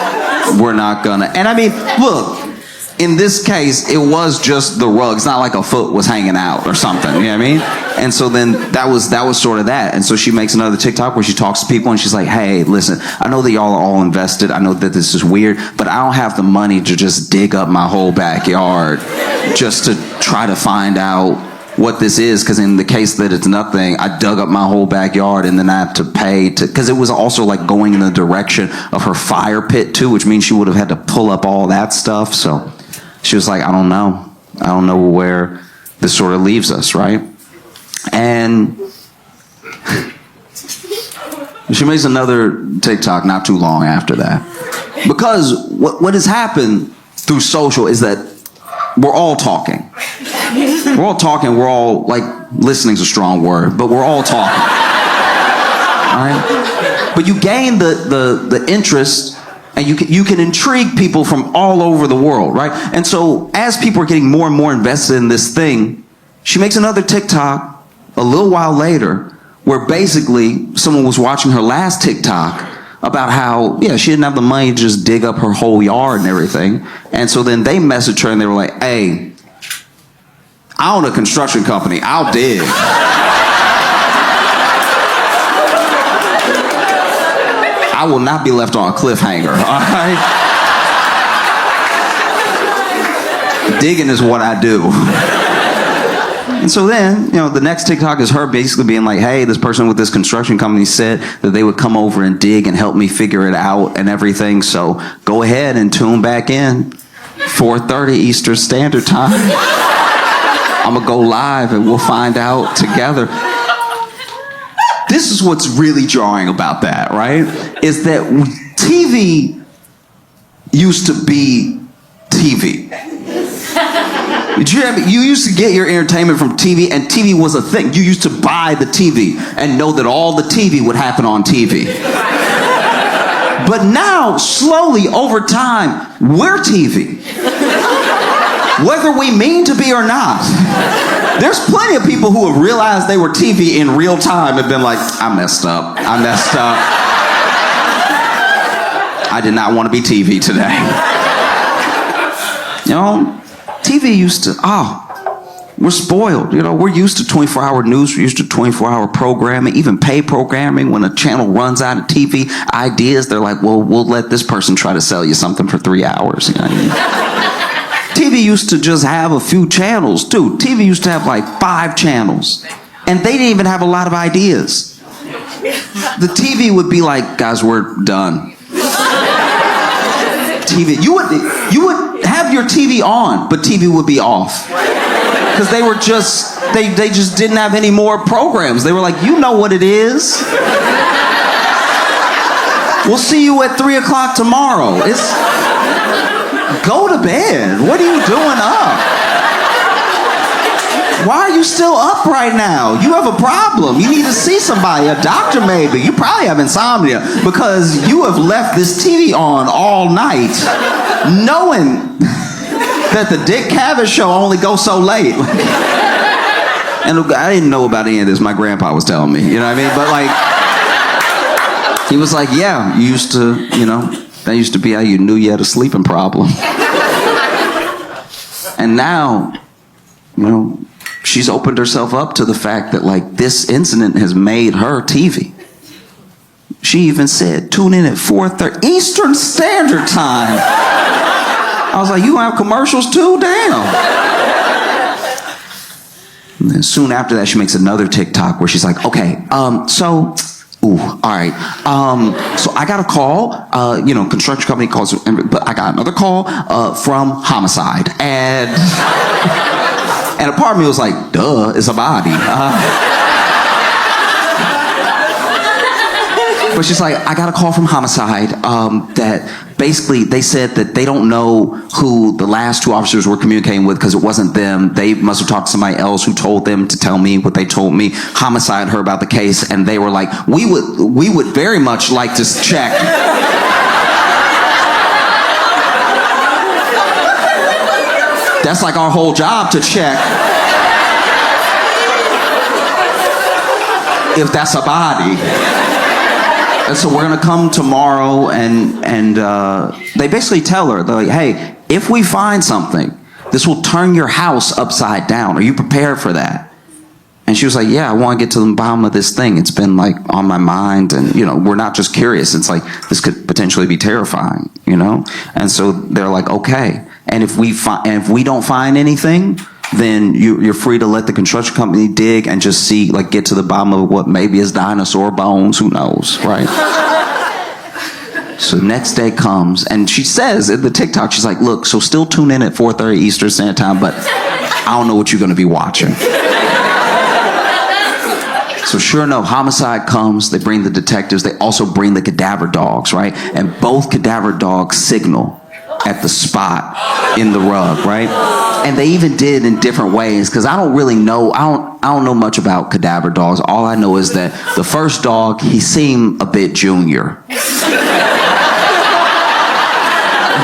we're not gonna. And I mean, look, in this case, it was just the rug. It's not like a foot was hanging out or something, you know what I mean? And so then that was sort of that. And so she makes another TikTok where she talks to people and she's like, hey, listen, I know that y'all are all invested. I know that this is weird, but I don't have the money to just dig up my whole backyard just to try to find out what this is, because in the case that it's nothing, I dug up my whole backyard and then I have to pay to, because it was also like going in the direction of her fire pit too, which means she would have had to pull up all that stuff. So she was like, I don't know where this sort of leaves us, right? And she makes another TikTok not too long after that, because what has happened through social is that we're all talking. We're all talking, we're all, like, listening's a strong word, but we're all talking. All right? But you gain the interest, and you can intrigue people from all over the world, right? And so as people are getting more and more invested in this thing, she makes another TikTok a little while later where basically someone was watching her last TikTok about how, yeah, she didn't have the money to just dig up her whole yard and everything. And so then they messaged her and they were like, hey, I own a construction company. I'll dig. I will not be left on a cliffhanger, all right? Digging is what I do. And so then, the next TikTok is her basically being like, hey, this person with this construction company said that they would come over and dig and help me figure it out and everything. So go ahead and tune back in, 4:30 Eastern Standard Time. I'm going to go live and we'll find out together. This is what's really jarring about that, right? Is that TV used to be TV. You used to get your entertainment from TV, and TV was a thing. You used to buy the TV and know that all the TV would happen on TV. But now, slowly, over time, we're TV. Whether we mean to be or not. There's plenty of people who have realized they were TV in real time and been like, I messed up. I did not want to be TV today. TV used to, we're spoiled. We're used to 24-hour news. We're used to 24-hour programming, even pay programming. When a channel runs out of TV ideas, they're like, well, we'll let this person try to sell you something for 3 hours. TV used to just have a few channels, too. TV used to have like 5 channels. And they didn't even have a lot of ideas. The TV would be like, guys, we're done. TV. You would have your TV on, but TV would be off. Because they just didn't have any more programs. They were like, you know what it is. We'll see you at 3 o'clock tomorrow. Go to bed. What are you doing up? Why are you still up right now? You have a problem. You need to see somebody, a doctor maybe. You probably have insomnia because you have left this TV on all night knowing that the Dick Cavett show only goes so late. And I didn't know about any of this. My grandpa was telling me, you know what I mean? But like, he was like, yeah, you used to, that used to be how you knew you had a sleeping problem. And now, she's opened herself up to the fact that, like, this incident has made her TV. She even said, tune in at 4:30 Eastern Standard Time. I was like, you have commercials too? Damn. And then soon after that, she makes another TikTok where she's like, okay, all right. So I got a call, construction company calls, but I got another call from homicide. And a part of me was like, duh, it's a body. But she's like, I got a call from homicide that basically they said that they don't know who the last 2 officers were communicating with because it wasn't them. They must have talked to somebody else who told them to tell me what they told me. Homicide heard about the case and they were like, we would very much like to check. That's like our whole job, to check. if that's a body. And so we're gonna come tomorrow, and they basically tell her, they're like, hey, if we find something, this will turn your house upside down. Are you prepared for that? And she was like, yeah, I want to get to the bottom of this thing. It's been like on my mind, and we're not just curious. It's like this could potentially be terrifying, And so they're like, okay. And if we don't find anything, then you're free to let the construction company dig and just see, like, get to the bottom of what maybe is dinosaur bones. Who knows, right? So next day comes, and she says in the TikTok, she's like, look, so still tune in at 4:30 Eastern Standard Time, but I don't know what you're going to be watching. So sure enough, homicide comes. They bring the detectives. They also bring the cadaver dogs, right? And both cadaver dogs signal at the spot in the rug, right? And they even did in different ways, because I don't really know. I don't know much about cadaver dogs. All I know is that the first dog, he seemed a bit junior.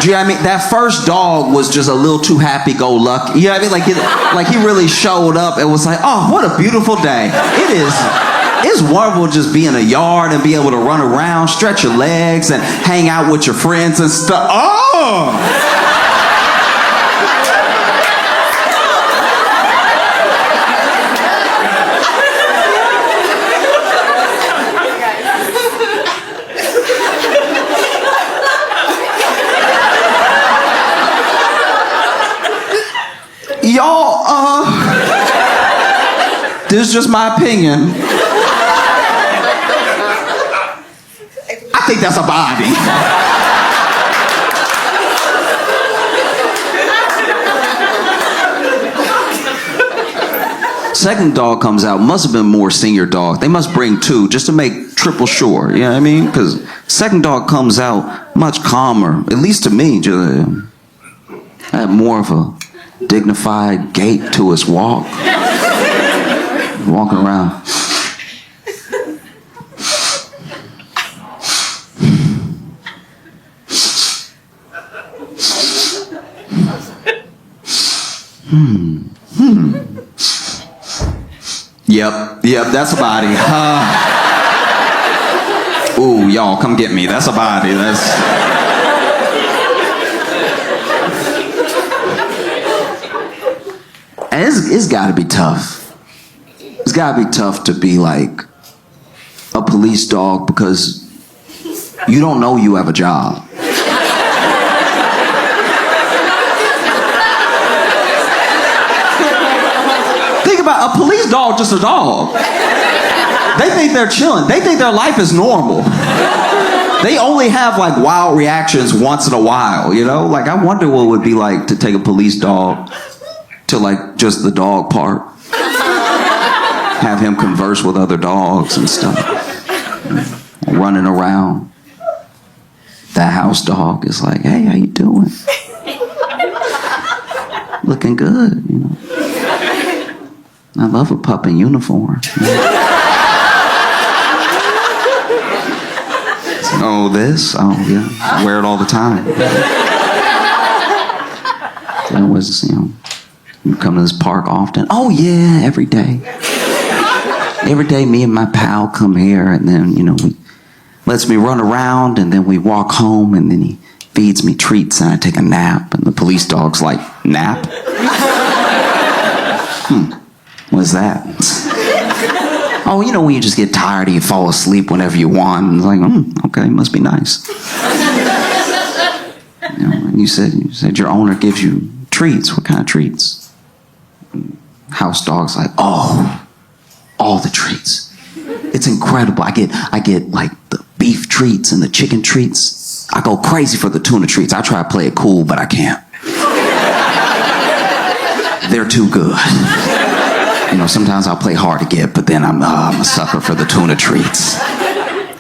Do you know what I mean? That first dog was just a little too happy-go-lucky. You know what I mean? Like he really showed up and was like, oh, what a beautiful day. It's wonderful to just be in a yard and be able to run around, stretch your legs, and hang out with your friends and stuff. Oh! Y'all, this is just my opinion. I think that's a body. Second dog comes out, must have been more senior dog. They must bring two just to make triple sure, you know what I mean? Because second dog comes out much calmer, at least to me. Just, had more of a dignified gait to his walk. Walking around. Yep, that's a body. Ooh, y'all, come get me. That's a body. And it's got to be tough. It's got to be tough to be like a police dog, because you don't know you have a job. Think about a police dog, just a dog. They think they're chilling. They think their life is normal. They only have like wild reactions once in a while, Like, I wonder what it would be like to take a police dog to like just the dog park. Have him converse with other dogs and stuff. Running around. That house dog is like, hey, how you doing? Looking good, I love a pup in uniform. Oh, this? Oh, yeah. I wear it all the time. That was, you come to this park often? Oh, yeah, every day. Every day, me and my pal come here, and then, he lets me run around, and then we walk home, and then he feeds me treats, and I take a nap, and the police dog's like, nap? What's that? Oh, when you just get tired and you fall asleep whenever you want. And it's like, okay, must be nice. And you said your owner gives you treats. What kind of treats? House dog's like, oh, all the treats. It's incredible. I get like the beef treats and the chicken treats. I go crazy for the tuna treats. I try to play it cool, but I can't. They're too good. Sometimes I'll play hard to get, but then I'm a sucker for the tuna treats.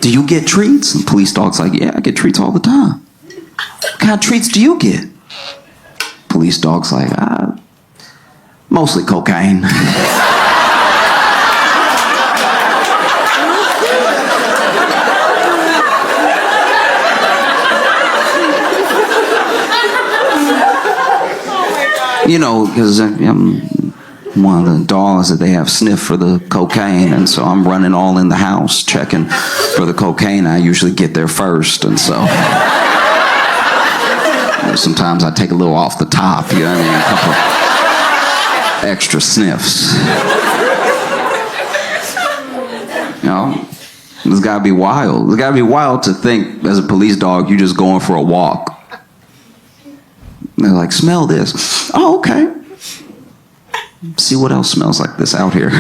Do you get treats? And police dog's like, yeah, I get treats all the time. What kind of treats do you get? Police dog's like, mostly cocaine. Because one of the dogs that they have sniff for the cocaine, and so I'm running all in the house checking for the cocaine. I usually get there first, and so sometimes I take a little off the top, you know what I mean? A couple extra sniffs. You know, it's gotta be wild. It's gotta be wild to think as a police dog, you're just going for a walk. And they're like, smell this. Oh, okay. See what else smells like this out here.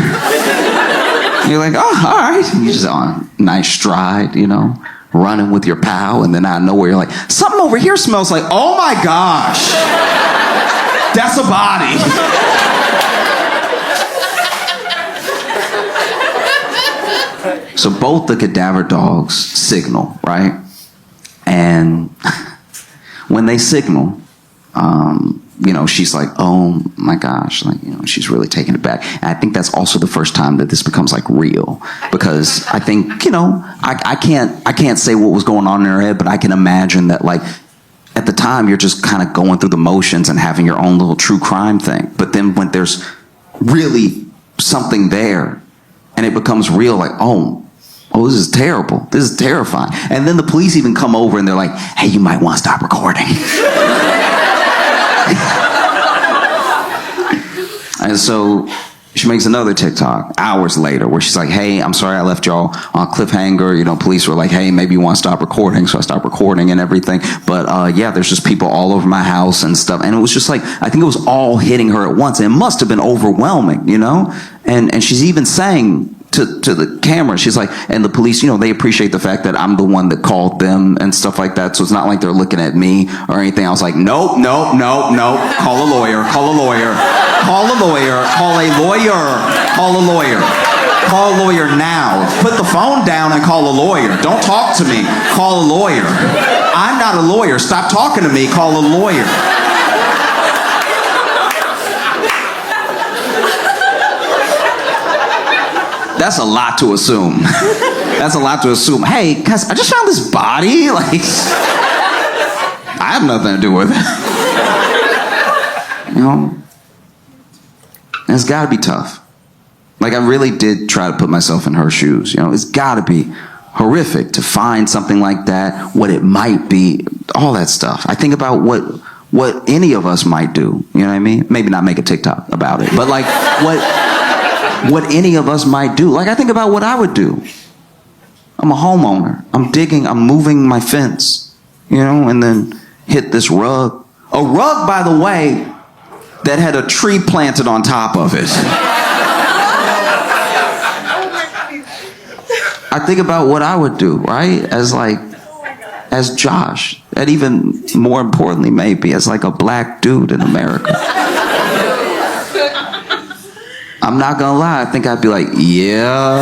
You're like, oh, all right. You're just on a nice stride, you know, running with your pal, and then out of nowhere you're like, something over here smells like, oh my gosh, that's a body. So both the cadaver dogs signal, right? And when they signal, you know, she's like, oh my gosh, like, you know, she's really taking it back. And I think that's also the first time that this becomes like real, because I think, you know, I can't say what was going on in her head, but I can imagine that, like, at the time you're just kind of going through the motions and having your own little true crime thing. But then when there's really something there and it becomes real, like, oh, this is terrible. This is terrifying. And then the police even come over and they're like, hey, you might want to stop recording. And so she makes another TikTok hours later where she's like, hey, I'm sorry I left y'all on cliffhanger. You know, police were like, hey, maybe you want to stop recording. So I stopped recording and everything. But yeah, there's just people all over my house and stuff. And it was just like, I think it was all hitting her at once. And it must have been overwhelming, you know? And she's even saying to the camera, she's like, and the police, you know, they appreciate the fact that I'm the one that called them and stuff like that. So it's not like they're looking at me or anything. I was like, nope. Call a lawyer. Call a lawyer. Call a lawyer. Call a lawyer. Call a lawyer. Call a lawyer now. Put the phone down and call a lawyer. Don't talk to me. Call a lawyer. I'm not a lawyer. Stop talking to me. Call a lawyer. That's a lot to assume. That's a lot to assume. Hey, guys, I just found this body. Like, I have nothing to do with it. You know? And it's got to be tough. Like, I really did try to put myself in her shoes. You know, it's got to be horrific to find something like that, what it might be, all that stuff. I think about what any of us might do. You know what I mean? Maybe not make a TikTok about it, but like what any of us might do. Like, I think about what I would do. I'm a homeowner. I'm digging, I'm moving my fence, you know, and then hit this rug. A rug, by the way, that had a tree planted on top of it. I think about what I would do, right? As Josh, and even more importantly, maybe as like a black dude in America. I'm not gonna lie, I think I'd be like, yeah.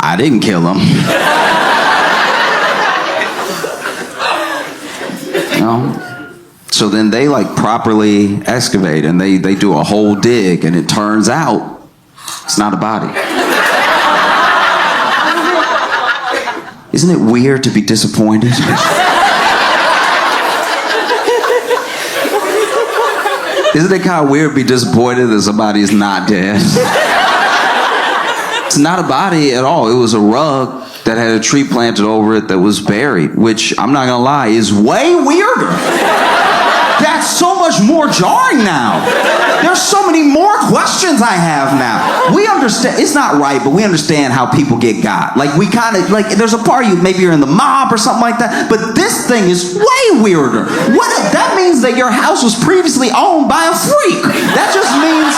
I didn't kill him. You know? So then they like properly excavate and they do a whole dig, and it turns out it's not a body. Isn't it weird to be disappointed? Isn't it kind of weird to be disappointed that somebody is not dead? It's not a body at all. It was a rug that had a tree planted over it that was buried, which, I'm not gonna lie, is way weirder. That's so much more jarring now. There's so many more questions I have now. We understand, it's not right, but we understand how people get got. Like, we kind of, like, there's a part of you, maybe you're in the mob or something like that, but this thing is way weirder. That means that your house was previously owned by a freak. That just means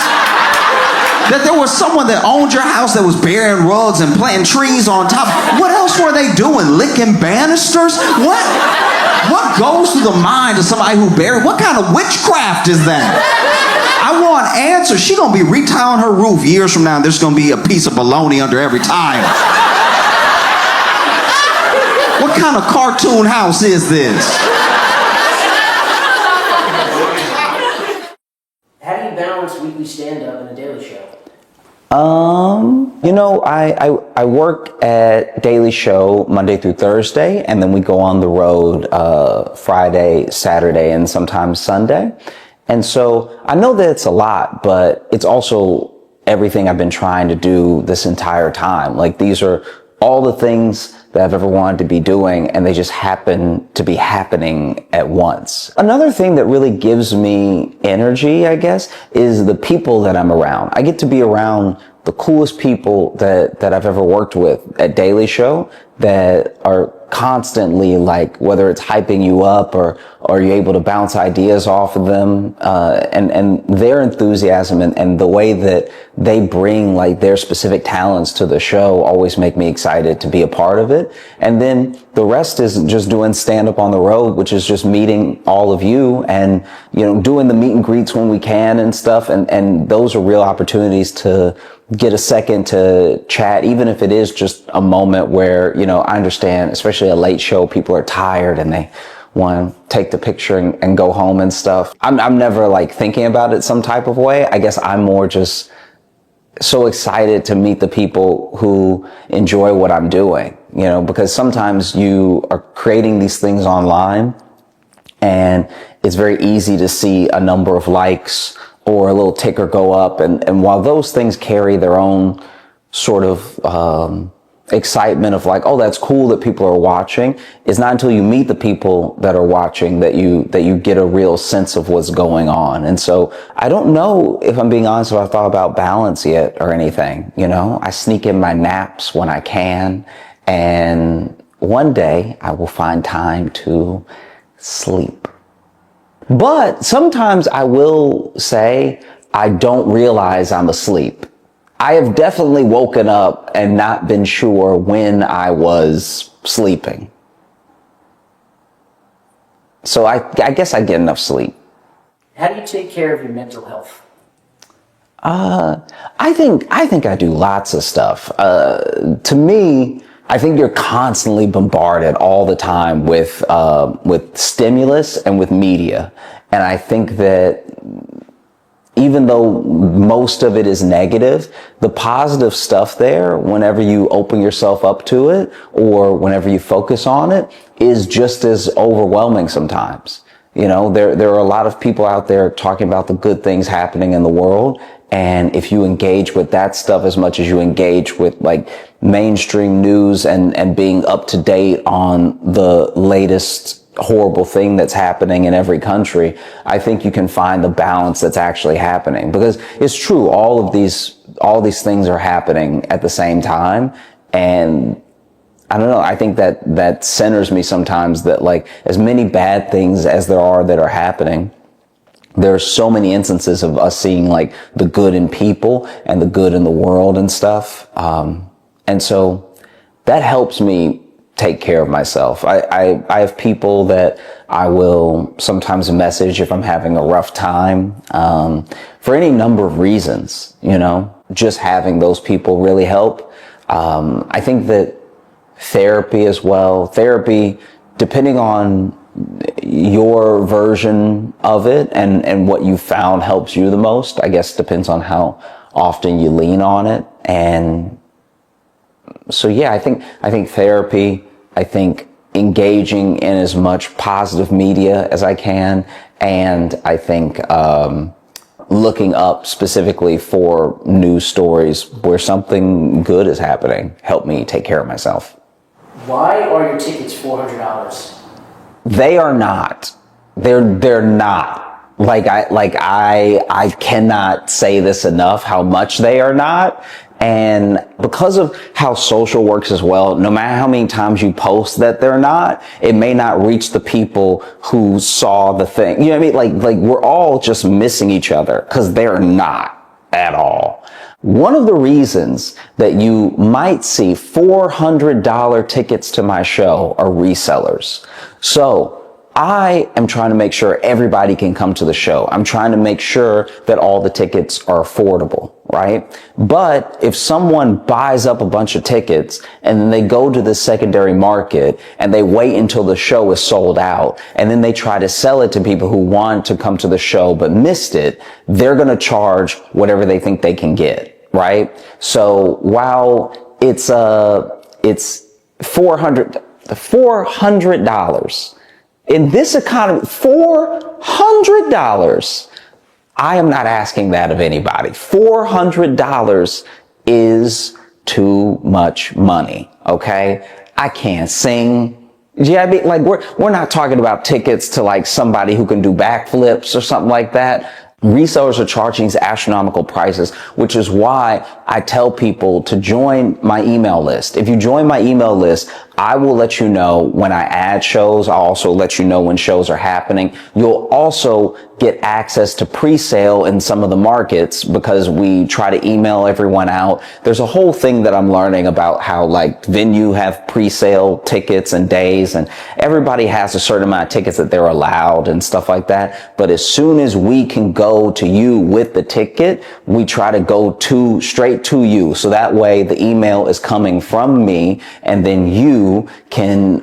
that there was someone that owned your house that was burying rugs and planting trees on top. What else were they doing? Licking banisters? What goes through the mind of somebody who buried? What kind of witchcraft is that? I want answers. She gonna be retiling her roof years from now, and there's gonna be a piece of bologna under every tile. What kind of cartoon house is this? balance weekly stand-up and a daily show? I work at Daily Show Monday through Thursday, and then we go on the road Friday, Saturday, and sometimes Sunday. And so I know that it's a lot, but it's also everything I've been trying to do this entire time. Like, these are all the things that I've ever wanted to be doing, and they just happen to be happening at once. Another thing that really gives me energy, I guess, is the people that I'm around. I get to be around the coolest people that I've ever worked with at Daily Show, that are constantly, like, whether it's hyping you up or you're able to bounce ideas off of them, and their enthusiasm and the way that they bring, like, their specific talents to the show always make me excited to be a part of it. And then the rest is just doing stand up on the road, which is just meeting all of you and, doing the meet and greets when we can and stuff. And those are real opportunities to get a second to chat, even if it is just a moment where, I understand, especially a late show, people are tired and they want to take the picture and go home and stuff. I'm never, like, thinking about it some type of way. I guess I'm more just so excited to meet the people who enjoy what I'm doing, because sometimes you are creating these things online and it's very easy to see a number of likes or a little ticker go up. And while those things carry their own sort of excitement of, like, oh, that's cool that people are watching, it's not until you meet the people that are watching that you get a real sense of what's going on. And so I don't know, if I'm being honest, if I've thought about balance yet or anything. I sneak in my naps when I can, and one day I will find time to sleep. But sometimes I will say I don't realize I'm asleep. I have definitely woken up and not been sure when I was sleeping. So I guess I get enough sleep. How do you take care of your mental health? I think I do lots of stuff. To me, I think you're constantly bombarded all the time with stimulus and with media. And I think that even though most of it is negative, the positive stuff there, whenever you open yourself up to it or whenever you focus on it, is just as overwhelming sometimes. There are a lot of people out there talking about the good things happening in the world. And if you engage with that stuff as much as you engage with, like, mainstream news and being up to date on the latest horrible thing that's happening in every country, I think you can find the balance that's actually happening. Because it's true, all these things are happening at the same time. And I don't know, I think that centers me sometimes, that, like, as many bad things as there are that are happening, there are so many instances of us seeing, like, the good in people and the good in the world and stuff. And so that helps me take care of myself. I have people that I will sometimes message if I'm having a rough time, for any number of reasons, just having those people really help. I think that therapy as well, depending on your version of it and what you found helps you the most, I guess depends on how often you lean on it. And so, yeah, I think therapy, I think engaging in as much positive media as I can, and I think looking up specifically for news stories where something good is happening help me take care of myself. Why are your tickets $400? They are not. They're not. I cannot say this enough, how much they are not. And because of how social works as well, no matter how many times you post that they're not, it may not reach the people who saw the thing. You know what I mean? Like we're all just missing each other because they're not at all. One of the reasons that you might see $400 tickets to my show are resellers. So I am trying to make sure everybody can come to the show. I'm trying to make sure that all the tickets are affordable, right? But if someone buys up a bunch of tickets and then they go to the secondary market and they wait until the show is sold out and then they try to sell it to people who want to come to the show but missed it, they're going to charge whatever they think they can get, right? So while it's $400 in this economy, $400. I am not asking that of anybody. $400 is too much money. Okay. I can't sing. Yeah, I mean, like we're not talking about tickets to like somebody who can do backflips or something like that. Resellers are charging these astronomical prices, which is why I tell people to join my email list. If you join my email list, I will let you know when I add shows. I'll also let you know when shows are happening. You'll also get access to pre-sale in some of the markets because we try to email everyone out. There's a whole thing that I'm learning about how like venue have pre-sale tickets and days, and everybody has a certain amount of tickets that they're allowed and stuff like that. But as soon as we can go to you with the ticket, we try to go straight to you. So that way the email is coming from me and then you can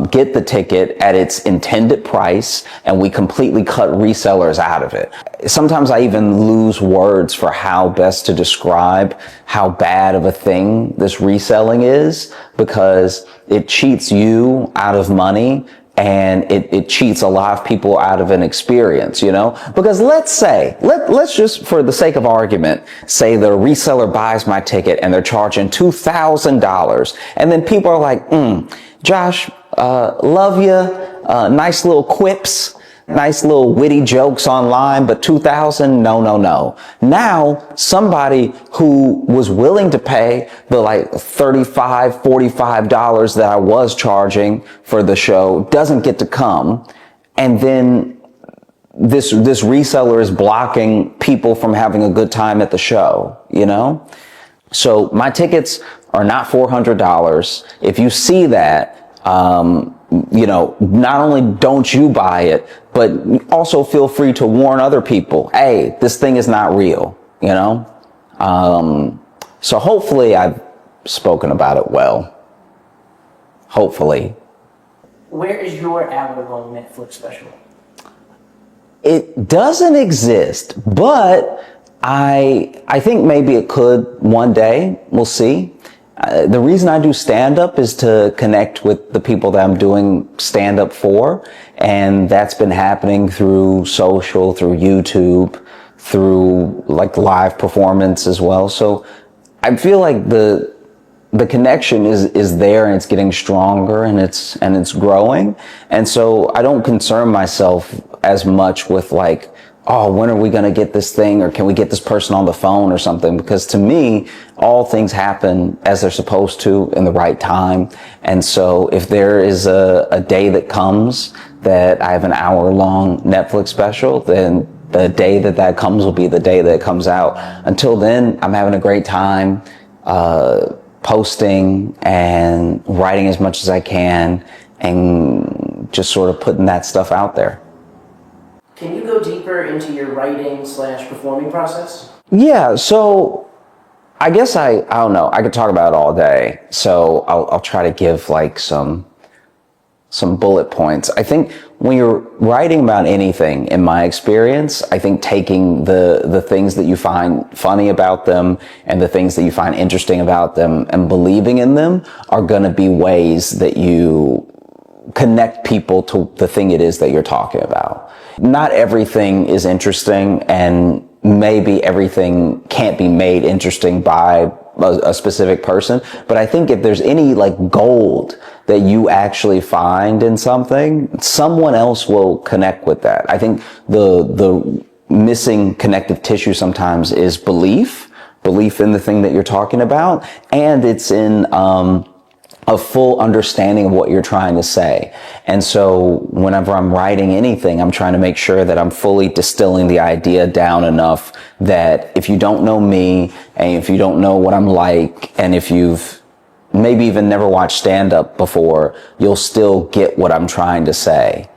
get the ticket at its intended price, and we completely cut resellers out of it. Sometimes I even lose words for how best to describe how bad of a thing this reselling is, because it cheats you out of money and it cheats a lot of people out of an experience, you know? Because let's just, for the sake of argument, say the reseller buys my ticket and they're charging $2,000. And then people are like, Josh, love you, nice little quips, nice little witty jokes online, but $2,000, no. Now, somebody who was willing to pay the like $35, $45 that I was charging for the show doesn't get to come. And then this reseller is blocking people from having a good time at the show, you know? So my tickets are not $400. If you see that, you know, not only don't you buy it, but also feel free to warn other people, hey, this thing is not real, you know? So hopefully I've spoken about it well. Hopefully. Where is your hour-long Netflix special? It doesn't exist, but I think maybe it could one day. We'll see. The reason I do stand-up is to connect with the people that I'm doing stand-up for, and that's been happening through social, through YouTube, through like live performance as well. So I feel like the connection is there, and it's getting stronger, and it's growing. And so I don't concern myself as much with like, oh, when are we going to get this thing, or can we get this person on the phone or something? Because to me, all things happen as they're supposed to in the right time. And so if there is a day that comes that I have an hour-long Netflix special, then the day that comes will be the day that it comes out. Until then, I'm having a great time posting and writing as much as I can and just sort of putting that stuff out there. Can you go deeper into your writing/performing process? Yeah, so I guess I don't know. I could talk about it all day. So I'll try to give like some bullet points. I think when you're writing about anything, in my experience, I think taking the things that you find funny about them and the things that you find interesting about them and believing in them are going to be ways that you connect people to the thing it is that you're talking about. Not everything is interesting, and maybe everything can't be made interesting by a specific person. But I think if there's any like gold that you actually find in something, someone else will connect with that. I think the missing connective tissue sometimes is belief in the thing that you're talking about, and it's in a full understanding of what you're trying to say. And so whenever I'm writing anything, I'm trying to make sure that I'm fully distilling the idea down enough that if you don't know me, and if you don't know what I'm like, and if you've maybe even never watched stand-up before, you'll still get what I'm trying to say.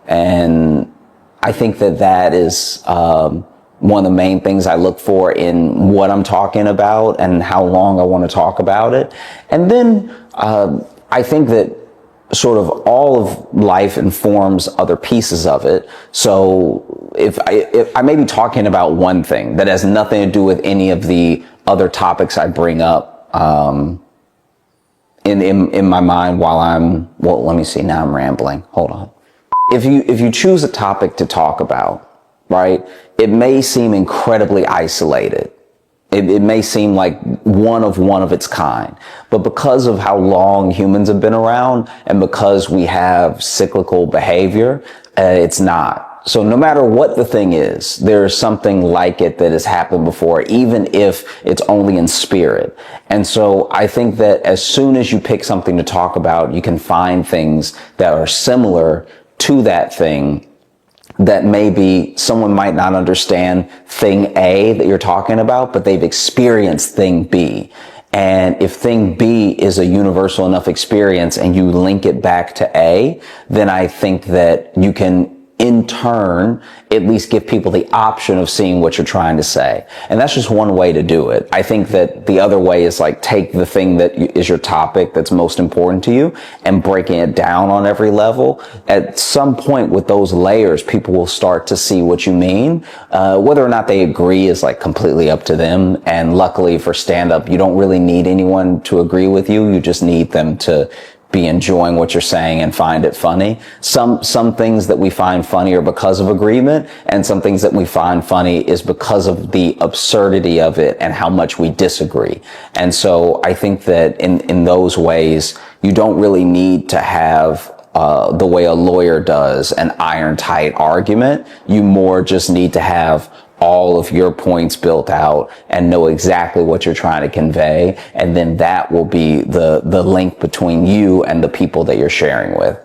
And I think that is one of the main things I look for in what I'm talking about and how long I want to talk about it. And then I think that sort of all of life informs other pieces of it. So if I may be talking about one thing that has nothing to do with any of the other topics I bring up in my mind while well, let me see, now I'm rambling. Hold on. If you choose a topic to talk about, right, it may seem incredibly isolated. It may seem like one of its kind, but because of how long humans have been around and because we have cyclical behavior, it's not. So no matter what the thing is, there's something like it that has happened before, even if it's only in spirit. And so I think that as soon as you pick something to talk about, you can find things that are similar to that thing that maybe someone might not understand thing A that you're talking about, but they've experienced thing B. And if thing B is a universal enough experience and you link it back to A, then I think that you can in turn at least give people the option of seeing what you're trying to say. And that's just one way to do it. I think that the other way is like take the thing that is your topic that's most important to you and breaking it down on every level. At some point with those layers, people will start to see what you mean. Whether or not they agree is like completely up to them. And luckily for stand-up, you don't really need anyone to agree with you. You just need them to be enjoying what you're saying and find it funny. Some things that we find funny are because of agreement, and some things that we find funny is because of the absurdity of it and how much we disagree. And so I think that in those ways, you don't really need to have the way a lawyer does an iron tight argument. You more just need to have all of your points built out and know exactly what you're trying to convey. And then that will be the link between you and the people that you're sharing with.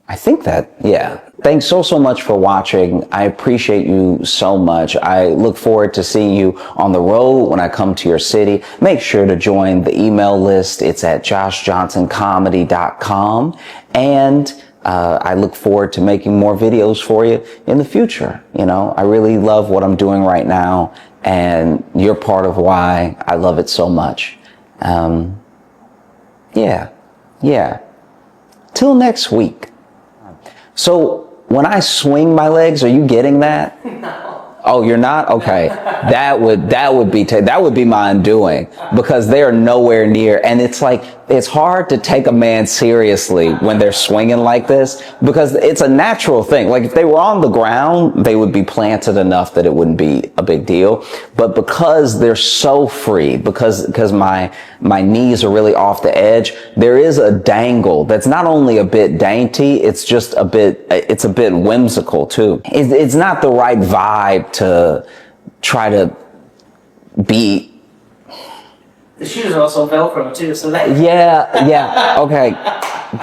I think that, yeah. Thanks so much for watching. I appreciate you so much. I look forward to seeing you on the road when I come to your city. Make sure to join the email list. It's at joshjohnsoncomedy.com. And I look forward to making more videos for you in the future. You know, I really love what I'm doing right now, and you're part of why I love it so much. Yeah. Till next week. So when I swing my legs, are you getting that? No. Oh, you're not? Okay. That would be my undoing, because they are nowhere near. And it's like, it's hard to take a man seriously when they're swinging like this, because it's a natural thing. Like if they were on the ground, they would be planted enough that it wouldn't be a big deal. But because they're so free, because my knees are really off the edge, there is a dangle that's not only a bit dainty, it's a bit whimsical too. It's not the right vibe to try to be. The shoes are also Velcro too, so that. Yeah, okay.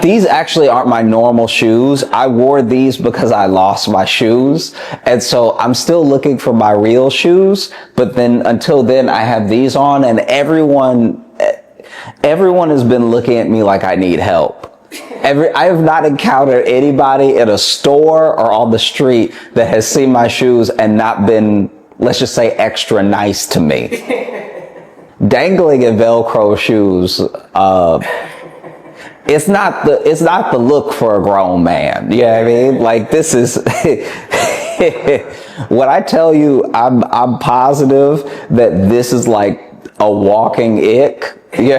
These actually aren't my normal shoes. I wore these because I lost my shoes. And so I'm still looking for my real shoes. But then until then, I have these on, and everyone has been looking at me like I need help. I have not encountered anybody in a store or on the street that has seen my shoes and not been, let's just say, extra nice to me. Dangling in Velcro shoes, it's not the look for a grown man. You know what I mean? Like, this is when I tell you I'm positive that this is like a walking ick. Yeah,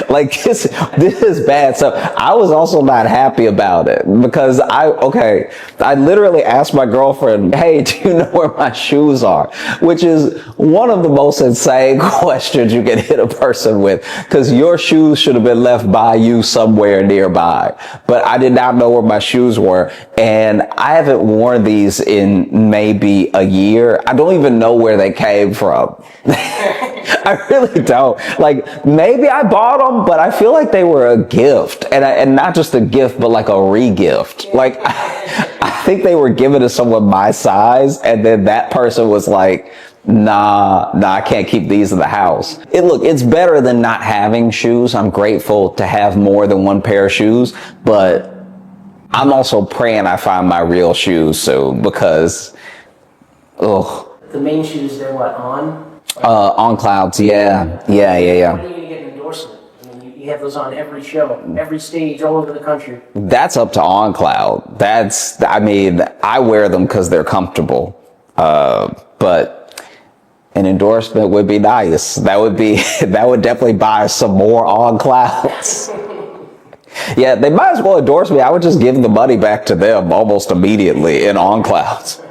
like this is bad. So I was also not happy about it, because I literally asked my girlfriend, hey, do you know where my shoes are? Which is one of the most insane questions you can hit a person with, because your shoes should have been left by you somewhere nearby. But I did not know where my shoes were, and I haven't worn these in maybe a year. I don't even know where they came from. I really don't. Like, maybe I bought them, but I feel like they were a gift, and not just a gift, but like a re-gift. Like, I think they were given to someone my size, and then that person was like, nah, I can't keep these in the house. It's better than not having shoes. I'm grateful to have more than one pair of shoes, but I'm also praying I find my real shoes soon because, ugh. The main shoes, they're what, On clouds, yeah. When Yeah. are you going to get an endorsement? I mean, you have those on every show, every stage, all over the country. That's up to On Cloud. I wear them because they're comfortable. But an endorsement would be nice. That would definitely buy some more On Clouds. Yeah, they might as well endorse me. I would just give the money back to them almost immediately in On Clouds.